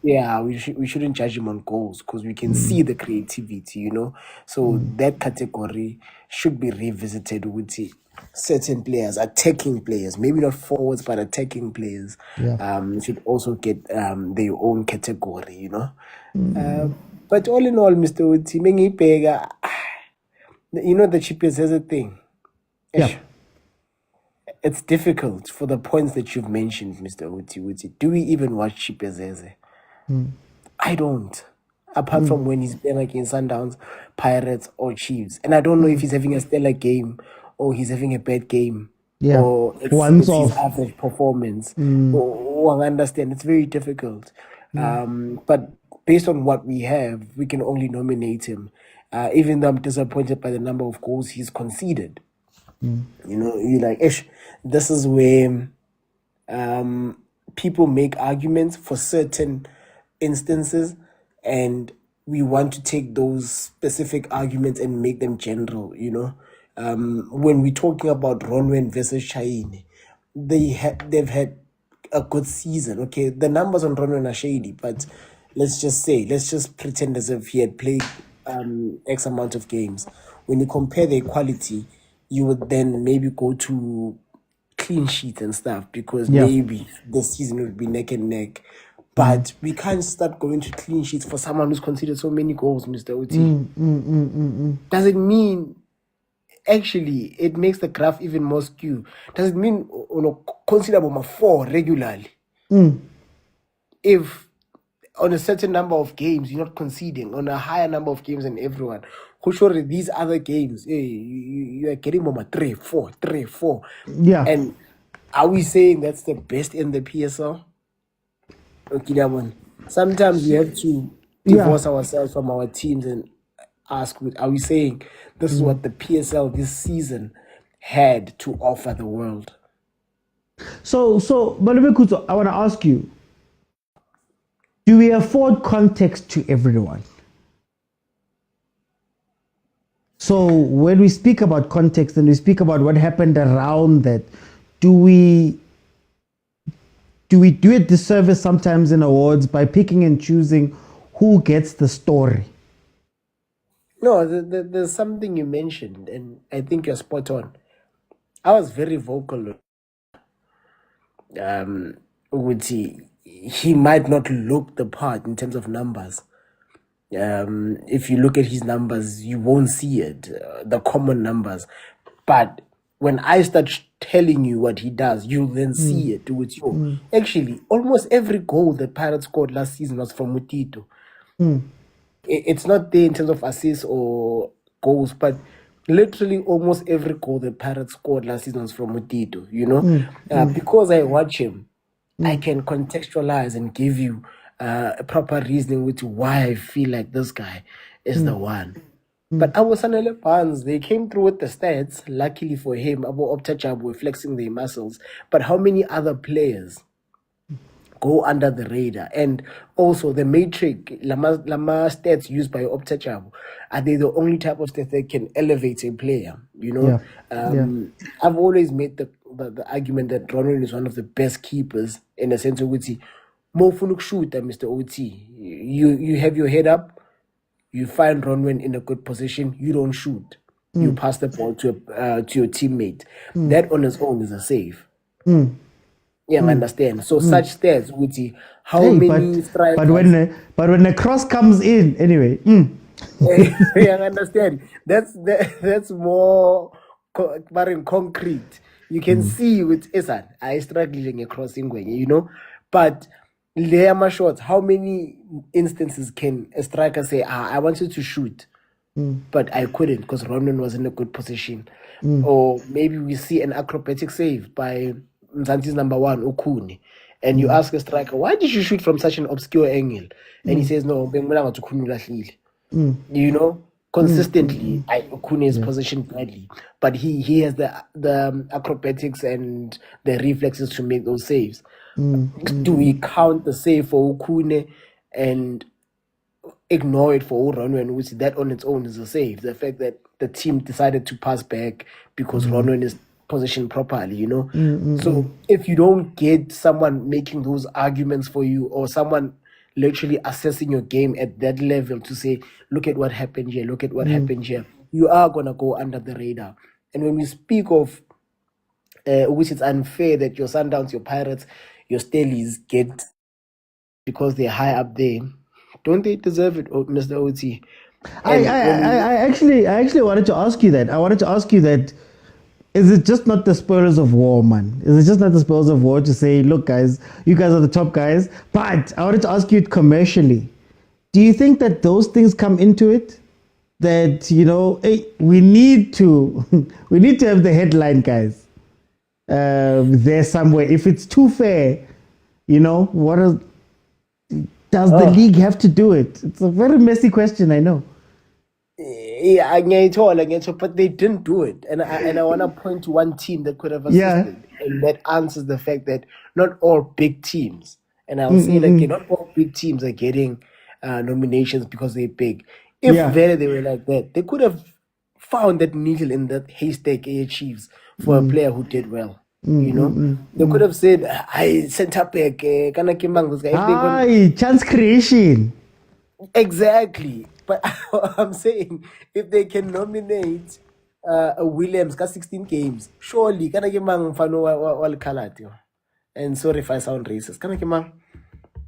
We shouldn't judge him on goals because we can see the creativity, So that category should be revisited with certain players, attacking players, maybe not forwards, but attacking players. Should also get their own category, But all in all, Mr. Uti, the cheapest has a thing. Yeah. It's difficult for the points that you've mentioned, Mr. Uti. Do we even watch Chipezeze? I don't. Apart from when he's playing against Sundowns, Pirates, or Chiefs. And I don't know if he's having a stellar game or he's having a bad game. Yeah. Or it's his average performance. Or I understand. It's very difficult. But based on what we have, we can only nominate him. Even though I'm disappointed by the number of goals he's conceded. You know, you like, ish, this is where people make arguments for certain instances, and we want to take those specific arguments and make them general, you know. When we're talking about Ronwen versus Shaini, they've had a good season. Okay, the numbers on Ronwen are shady, but let's just pretend as if he had played X amount of games. When you compare their quality, you would then maybe go to clean sheets and stuff, because maybe the season would be neck and neck. But we can't start going to clean sheets for someone who's conceded so many goals, Mr. OT. Does it mean, actually, it makes the graph even more skewed? Does it mean consider 4 regularly? If on a certain number of games you're not conceding, on a higher number of games than everyone, who sure these other games, you are getting 3, 4, 3, 4. Yeah. And are we saying that's the best in the PSL? Okay, sometimes we have to divorce ourselves from our teams and ask, are we saying this is what the PSL this season had to offer the world? So, Malome Kuto, I want to ask you, do we afford context to everyone? So when we speak about context and we speak about what happened around that, do we do a disservice sometimes in awards by picking and choosing who gets the story? No, there's something you mentioned, and I think you're spot on. I was very vocal. He might not look the part in terms of numbers. If you look at his numbers, you won't see it, the common numbers. But when I start telling you what he does, you'll then see it with you. Actually, almost every goal the Pirates scored last season was from Mutito. It's not there in terms of assists or goals, but literally almost every goal the Pirates scored last season was from Mutito, you know? Because I watch him, I can contextualize and give you a proper reasoning with why I feel like this guy is the one. But our Sanele fans, they came through with the stats. Luckily for him, Abu Optachab were flexing their muscles. But how many other players go under the radar? And also the matrix, Lama stats used by Optachab, are they the only type of stats that can elevate a player? You know, I've always made the argument that Ronald is one of the best keepers in the sense of which more funuk shooter, Mr. OT. You have your head up. You find Ronwen in a good position. You don't shoot. You pass the ball to your teammate. That on its own is a save. I understand. So such stats, Uti, how many strikers? But when the cross comes in, anyway. I understand. That's more concrete. You can see with Esan, I struggling across Ingwe, you know, but. Leama shots, how many instances can a striker say, I wanted to shoot, but I couldn't because Ronwen was in a good position? Or maybe we see an acrobatic save by Mzanti's number 1, Okuni, and you ask a striker, why did you shoot from such an obscure angle? And he says, no, you know, consistently, Okuni is positioned badly, but he has the acrobatics and the reflexes to make those saves. Do we count the save for Okune and ignore it for Ronwen, which that on its own is a save? The fact that the team decided to pass back because Ronwen is positioned properly, you know? So if you don't get someone making those arguments for you, or someone literally assessing your game at that level to say, look at what happened here, look at what happened here, you are going to go under the radar. And when we speak of which it's unfair that your Sundowns, your Pirates, your Stellies get because they're high up there, don't they deserve it, Mr. OT? I actually wanted to ask you that. I wanted to ask you that, is it just not the spoilers of war, man? Is it just not the spoilers of war to say, look, guys, you guys are the top guys? But I wanted to ask you it commercially. Do you think that those things come into it? That, you know, hey, we need to have the headline, guys. There somewhere. If it's too fair, you know, does the league have to do it? It's a very messy question, I know. Yeah, but they didn't do it. And I want to point to one team that could have assisted. And that answers the fact that not all big teams, and I'll say like not all big teams are getting nominations because they're big. If they were like that, they could have found that needle in that haystack Chiefs for a player who did well. They could have said, I center back, kana kimang this guy. Chance creation. Exactly. But I'm saying if they can nominate Williams got 16 games, surely kana kimang fano wal kalat. And sorry if I sound racist. Kana kimang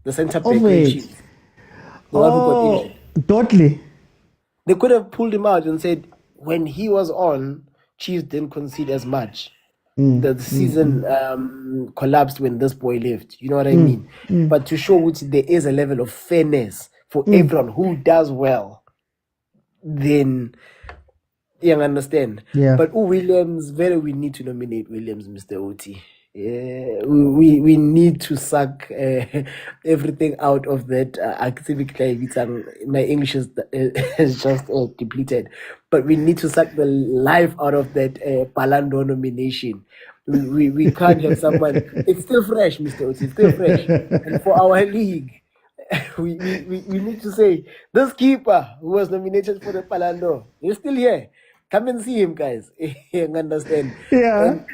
the center back Chiefs. The one who got injured. Totally. They could have pulled him out and said when he was on, Chiefs didn't concede as much. The season collapsed when this boy left. You know what I mean? But to show which there is a level of fairness for everyone who does well, then you understand. Yeah. But Williams, we need to nominate Williams, Mr. OT. We need to suck everything out of that activity. My English is just depleted, but we need to suck the life out of that Palando nomination. We can't have someone. It's still fresh, Mr. Oti. It's still fresh, and for our league, we need to say this keeper who was nominated for the Palando, he's still here. Come and see him, guys. You understand? Yeah. And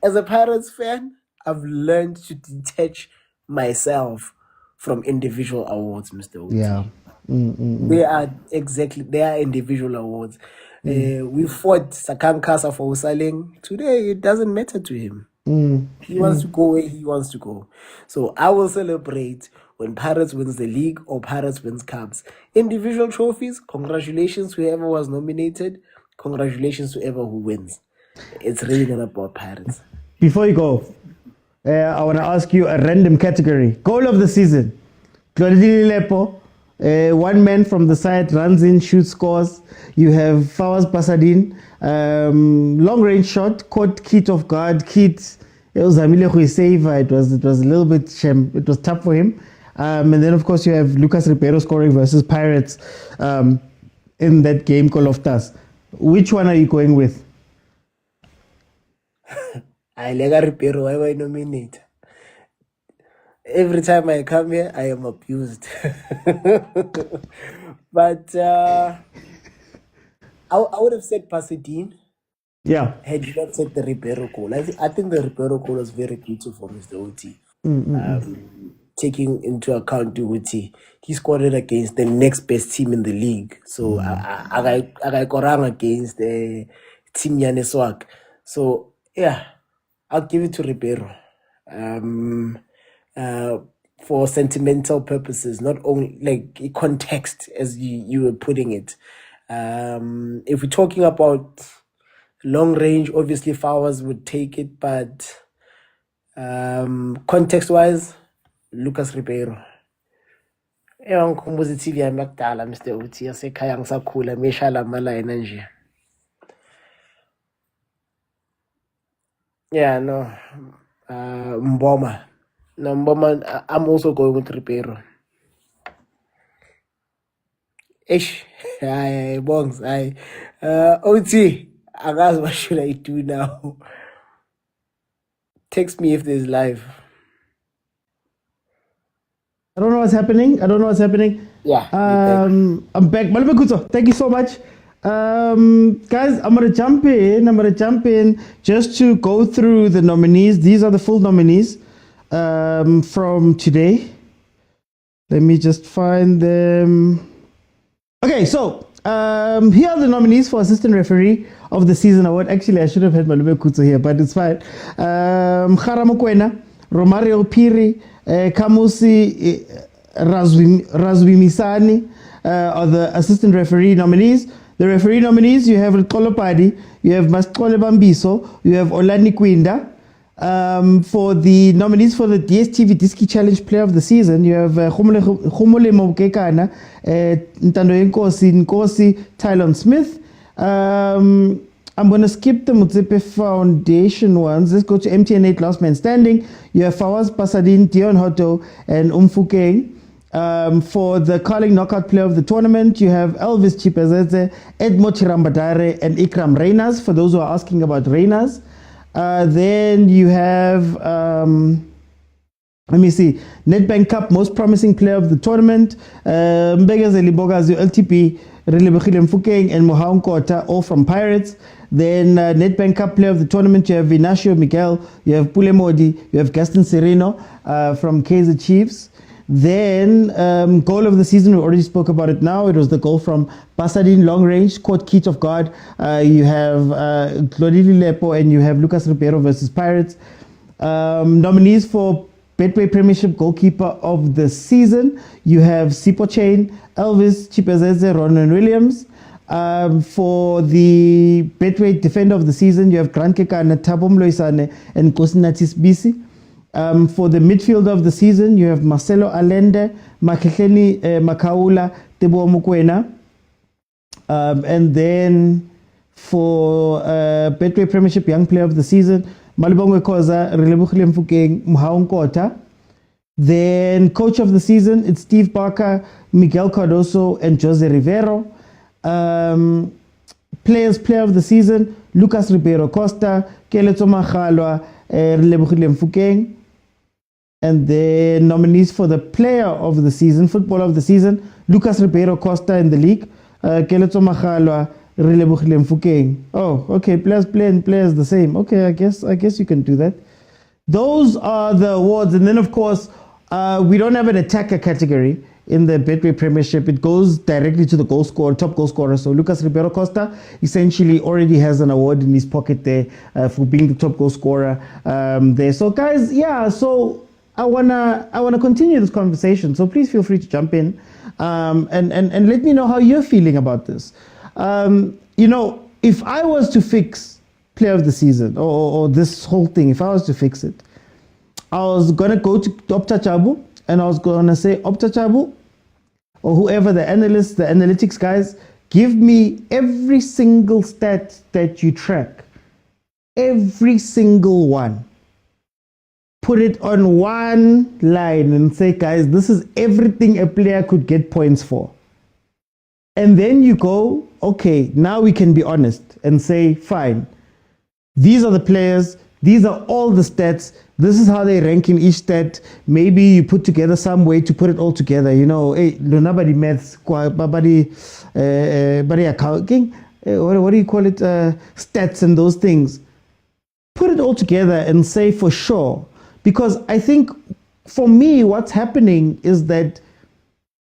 as a Pirates fan, I've learned to detach myself from individual awards, Mr. Oti. Yeah. They are individual awards. We fought Sakankasa for Usaling. Today, it doesn't matter to him. He wants to go where he wants to go. So I will celebrate when Pirates wins the league or Pirates wins Cubs. Individual trophies, congratulations to whoever was nominated. Congratulations to whoever who wins. It's really not about Pirates. Before you go, I want to ask you a random category. Goal of the season. Claudine Lepo. One man from the side runs in, shoots, scores. You have Fawaz Pasadine, long range shot, caught Kit off guard. Kit, it was Zamile save. It was a little bit shame. It was tough for him. And then of course you have Lucas Ribeiro scoring versus Pirates in that game called of Tas. Which one are you going with? I Lega Ribeiro, why would I nominate? Every time I come here, I am abused. But I would have said Pasadine. Yeah. Had you not said the Ribeiro goal. I think the Ribeiro goal was very beautiful, Mr. Oti. Taking into account Uti, he scored it against the next best team in the league. So I korang against the team Yaneswak. So yeah, I'll give it to Ribeiro. For sentimental purposes, not only like context as you were putting it. If we're talking about long range, obviously Fowers would take it, but context wise, Lucas Ribeiro. Ngikhumbula TV yami yakudala Mr. Uthi yasekhaya ngisakhula meshala amalayini nje. Yeah, no. Mboma. No, Mboma, I'm also going with Ribeiro. Ish. Aye, bongs. Aye. OT, I guess what should I do now? Text me if there's live. I don't know what's happening. Yeah. I'm back. Malebe Kuzo, thank you so much. Guys, I'm gonna jump in just to go through the nominees. These are the full nominees from today. Let me just find them. Okay, so here are the nominees for Assistant Referee of the Season Award. Actually, I should have had Malube Kuzo here, but it's fine. Mokwena, Romario Piri, Kamusi Razwimisani are the Assistant Referee nominees. The referee nominees, you have Rikolo Padi, you have Mascole Bambiso, you have Olani Kwinda. For the nominees for the DSTV Idiski Challenge Player of the Season, you have Khumule Mokekana, Ntando Nkosi, Tylon Smith. I'm going to skip the Motsepe Foundation ones. Let's go to MTN8 Last Man Standing. You have Fawaz Pasadine, Dion Hoto, and Umfukeng. For the Carling Knockout Player of the Tournament, you have Elvis Chipezeze, Edmo Chirambadare, and Ikram Reyners, for those who are asking about Reyners. Then you have, let me see, Nedbank Cup Most Promising Player of the Tournament, Mbegazeli Bogazi, LTP, Relebogile Mfukeng, and Motaung CAF, all from Pirates. Then Nedbank Cup Player of the Tournament, you have Vinacio Miguel, you have Pule Modi, you have Gaston Sereno from Kaizer Chiefs. Then goal of the season, we already spoke about it now. It was the goal from Pasadine long range, caught Keat of God. You have Glodili Lepo and you have Lucas Ribeiro versus Pirates. Nominees for Betway Premiership Goalkeeper of the Season, you have Sipo Chain, Elvis Chipezeze, Ronan Williams. For the Betway Defender of the Season, you have Grant Kekana, Thabo Mloisane, and Kosinatis Bisi. For the midfielder of the season, you have Marcelo Allende, Makhehleni Makaula, Teboho Mokwena. And then for Betway Premiership Young Player of the Season, Malibongwe Khoza, Relebogile Mfukeng, Motaung CAF. Then Coach of the Season, it's Steve Barker, Miguel Cardoso, and Jose Rivero. Player of the Season, Lucas Ribeiro Costa, Keletso Maghalwa, Relebogile Mfukeng. And the nominees for the Player of the Season, Footballer of the Season, Lucas Ribeiro Costa in the league, Keletso Maghalwa, Relebogile Mfukeng. Oh, okay, players the same. Okay, I guess you can do that. Those are the awards, and then of course we don't have an attacker category in the Betway Premiership. It goes directly to the goal scorer, top goal scorer. So Lucas Ribeiro Costa essentially already has an award in his pocket there for being the top goal scorer there. So guys, yeah, so I wanna continue this conversation. So please feel free to jump in and let me know how you're feeling about this. You know, if I was to fix Player of the Season or this whole thing, if I was to fix it, I was gonna go to Opta Chabu and I was gonna say, Opta Chabu, or whoever the analysts, the analytics guys, give me every single stat that you track, every single one. Put it on one line and say, guys, this is everything a player could get points for. And then you go, okay, now we can be honest and say, fine, these are the players, these are all the stats, this is how they rank in each stat. Maybe you put together some way to put it all together. You know, hey, nobody maths, body accounting, what do you call it? Stats and those things. Put it all together and say for sure. Because I think for me, what's happening is that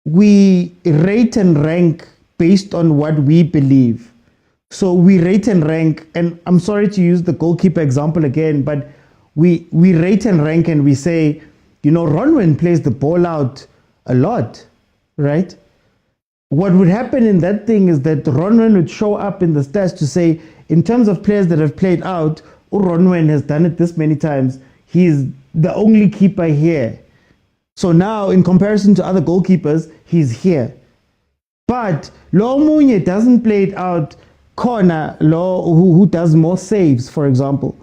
we rate and rank based on what we believe. So we rate and rank, and I'm sorry to use the goalkeeper example again, but we rate and rank and we say, you know, Ronwen plays the ball out a lot, right? What would happen in that thing is that Ronwen would show up in the stats to say, in terms of players that have played out, Ronwen has done it this many times. He's the only keeper here. So now, in comparison to other goalkeepers, he's here. But Lo Munye doesn't play it out corner, who does more saves, for example.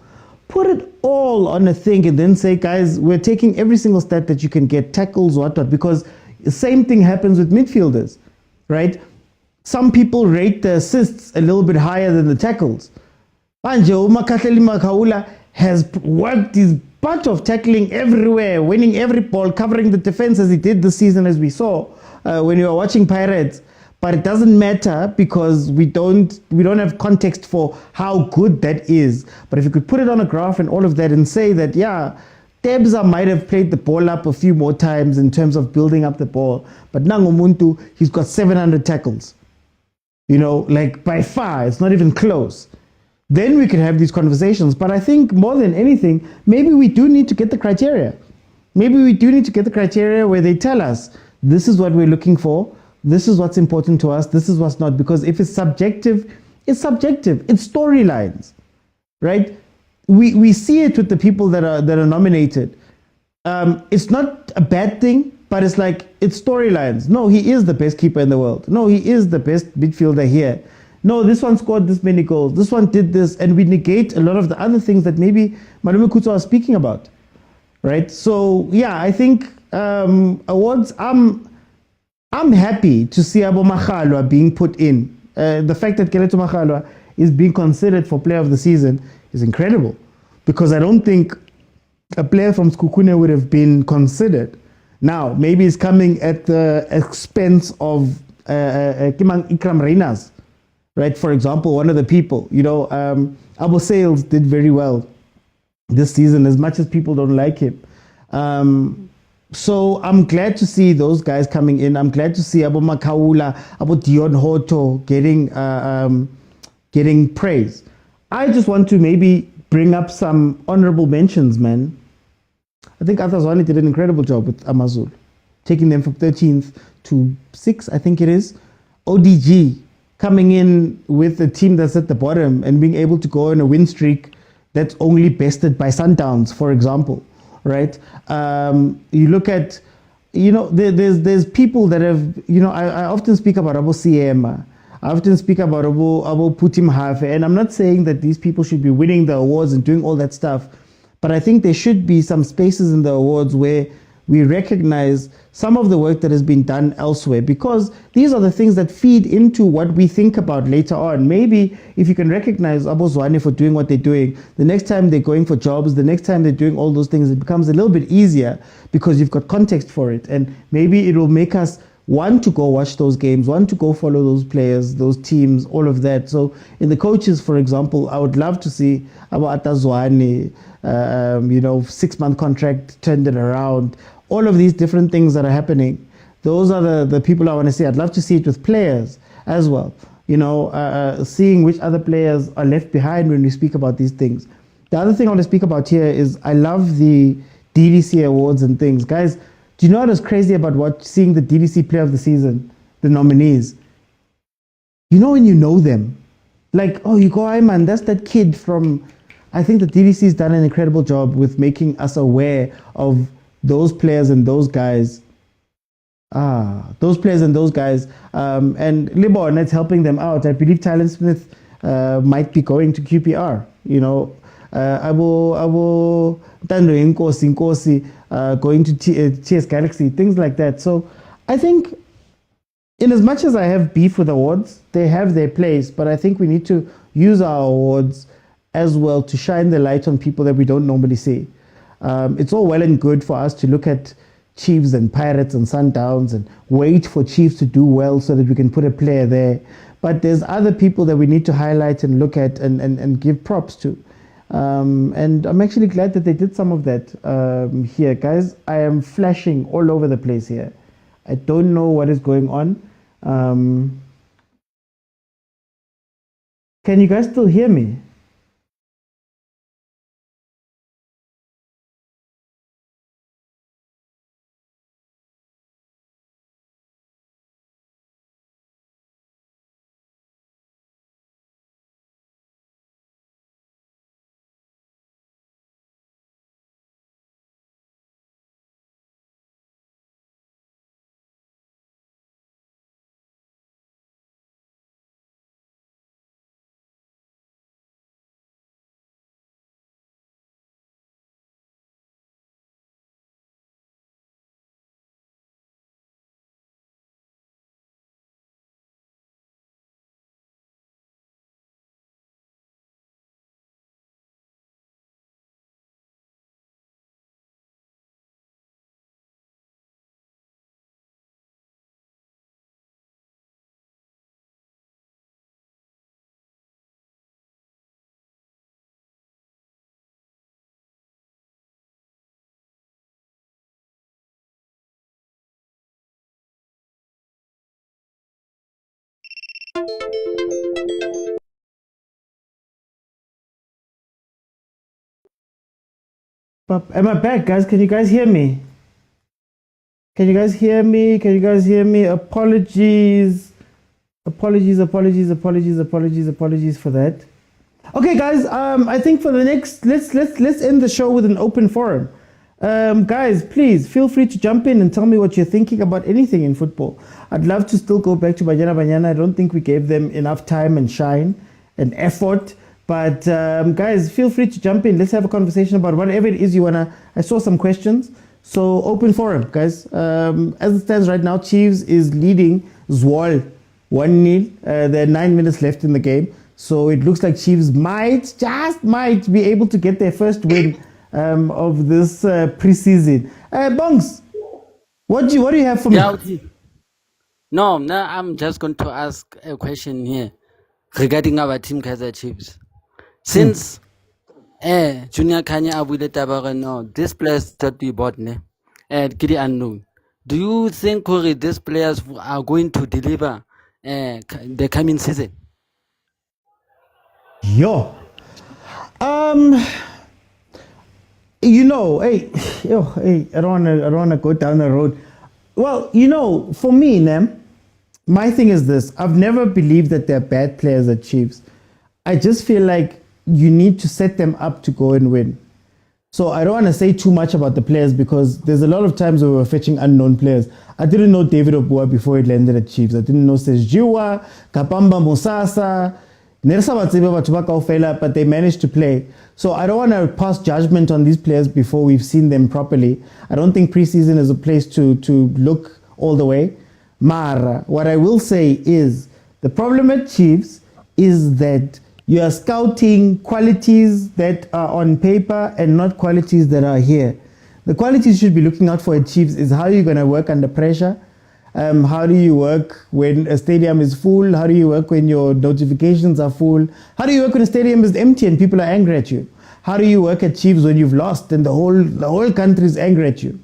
Put it all on a thing and then say, guys, we're taking every single stat that you can get, tackles, whatnot, because the same thing happens with midfielders, right? Some people rate the assists a little bit higher than the tackles. Manje Makhahleni Makaula has worked his butt off tackling everywhere, winning every ball, covering the defense as he did this season, as we saw when you were watching Pirates. But it doesn't matter because we don't have context for how good that is. But if you could put it on a graph and all of that and say that, yeah, Tebza might have played the ball up a few more times in terms of building up the ball, but Nangomuntu, he's got 700 tackles. You know, like by far, it's not even close. Then we can have these conversations. But I think more than anything, maybe we do need to get the criteria. Maybe we do need to get the criteria where they tell us, this is what we're looking for. This is what's important to us. This is what's not. Because if it's subjective, it's subjective. It's storylines, right? We see it with the people that are nominated. It's not a bad thing, but it's like, it's storylines. No, he is the best keeper in the world. No, he is the best midfielder here. No, this one scored this many goals. This one did this. And we negate a lot of the other things that maybe Malume Kutso was speaking about, right? So, yeah, I think awards, I'm happy to see Abo Makhalwa being put in. The fact that Keleto Makhalwa is being considered for Player of the Season is incredible, because I don't think a player from Skukune would have been considered. Now, maybe it's coming at the expense of Ikram Reinas, right? For example, one of the people, Abo Sales did very well this season, as much as people don't like him. So I'm glad to see those guys coming in. I'm glad to see Abo Makaula, Abo Dion Hoto getting praise. I just want to maybe bring up some honorable mentions, man. I think Athazwani did an incredible job with Amazul, taking them from 13th to 6th, I think it is. ODG coming in with a team that's at the bottom and being able to go on a win streak that's only bested by Sundowns, for example, right? You look at, there's people that have, I often speak about Abo Siema. I often speak about Abo Putim Hafe, and I'm not saying that these people should be winning the awards and doing all that stuff, but I think there should be some spaces in the awards where we recognize some of the work that has been done elsewhere, because these are the things that feed into what we think about later on. Maybe if you can recognize Abo Zwane for doing what they're doing, the next time they're going for jobs, the next time they're doing all those things, it becomes a little bit easier because you've got context for it. And maybe it will make us want to go watch those games, want to go follow those players, those teams, all of that. So in the coaches, for example, I would love to see Abo Atazwane, 6-month contract turned it around. All of these different things that are happening, those are the people I want to see. I'd love to see it with players as well. Seeing which other players are left behind when we speak about these things. The other thing I want to speak about here is I love the DDC awards and things. Guys, do you know what is crazy about seeing the DDC Player of the Season, the nominees? When you know them. Like, oh, you go, hey man, that's that kid from... I think the DDC's done an incredible job with making us aware of those players and those guys. And Libon, it's helping them out. I believe Tylen Smith might be going to QPR. Abo Tando Nkosi, going to TS Galaxy, things like that. So I think, in as much as I have beef with awards, they have their place, but I think we need to use our awards as well to shine the light on people that we don't normally see. It's all well and good for us to look at Chiefs and Pirates and Sundowns and wait for Chiefs to do well so that we can put a player there. But there's other people that we need to highlight and look at and give props to. And I'm actually glad that they did some of that here. Guys, I am flashing all over the place here. I don't know what is going on. Can you guys still hear me? Am I back, guys? Can you guys hear me? Can you guys hear me? Can you guys hear me? Apologies for that. Okay, guys. I think for the next, let's end the show with an open forum. Guys, please feel free to jump in and tell me what you're thinking about anything in football. I'd love to still go back to Banyana Banyana. I don't think we gave them enough time and shine and effort. But guys, feel free to jump in. Let's have a conversation about whatever it is you wanna. I saw some questions, So open forum, guys. As it stands right now, Chiefs is leading Zwal 1-0. There are 9 minutes left in the game. So it looks like Chiefs just might be able to get their first win of this preseason. Bongs, what do you have for me? Yeah, okay. No, now I'm just going to ask a question here regarding our team Kaizer Chiefs. Since Junior Khanye Abuile Tabara, no, these players that we bought, Kidi unknown. Do you think these players are going to deliver the coming season? Yo. Hey, I don't wanna go down the road. Well, for me, my thing is this. I've never believed that they're bad players at Chiefs. I just feel like you need to set them up to go and win. So I don't want to say too much about the players because there's a lot of times where we're fetching unknown players. I didn't know David Obua before he landed at Chiefs. I didn't know Sejjiwa, Kapamba Musasa, but they managed to play. So I don't want to pass judgment on these players before we've seen them properly. I don't think preseason is a place to look all the way. Mara, what I will say is the problem at Chiefs is that you are scouting qualities that are on paper and not qualities that are here. The qualities you should be looking out for at Chiefs is how you're going to work under pressure. How do you work when a stadium is full? How do you work when your notifications are full? How do you work when a stadium is empty and people are angry at you? How do you work at Chiefs when you've lost and the whole country is angry at you?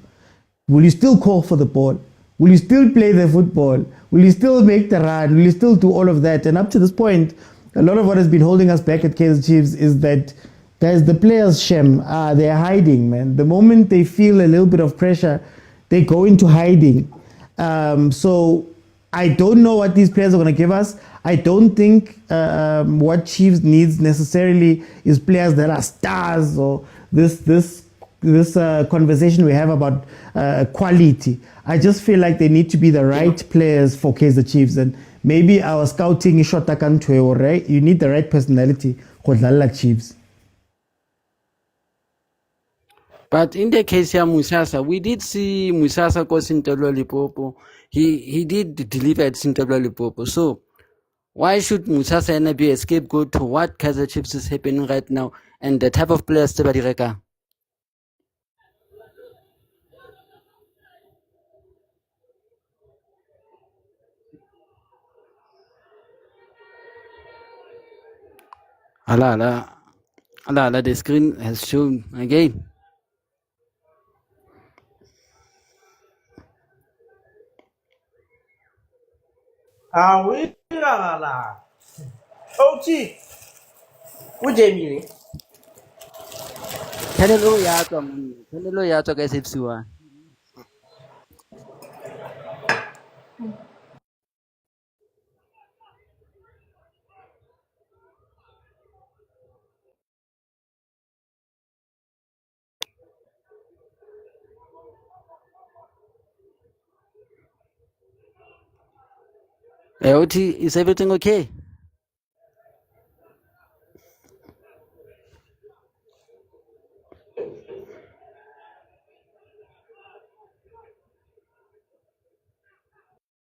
Will you still call for the ball? Will you still play the football? Will you still make the run? Will you still do all of that? And up to this point, a lot of what has been holding us back at Kaizer Chiefs is that, guys, the players, they're hiding, man. The moment they feel a little bit of pressure, they go into hiding. So I don't know what these players are going to give us. I don't think what Chiefs needs necessarily is players that are stars or this conversation we have about quality. I just feel like they need to be the right players for Kaizer Chiefs, and maybe our scouting is short. You need the right personality for like Chiefs. But in the case of Musasa, we did see Musasa go Sintelo Lipopo. He did deliver at Sintelo Lipopo. So why should Musasa be a scapegoat to what Kaizer Chiefs is happening right now and the type of players they are? Allah, the screen has shown again. We la. Ochi. Ujemini. Hello, Yato, guys, if you are. Oti, is everything okay?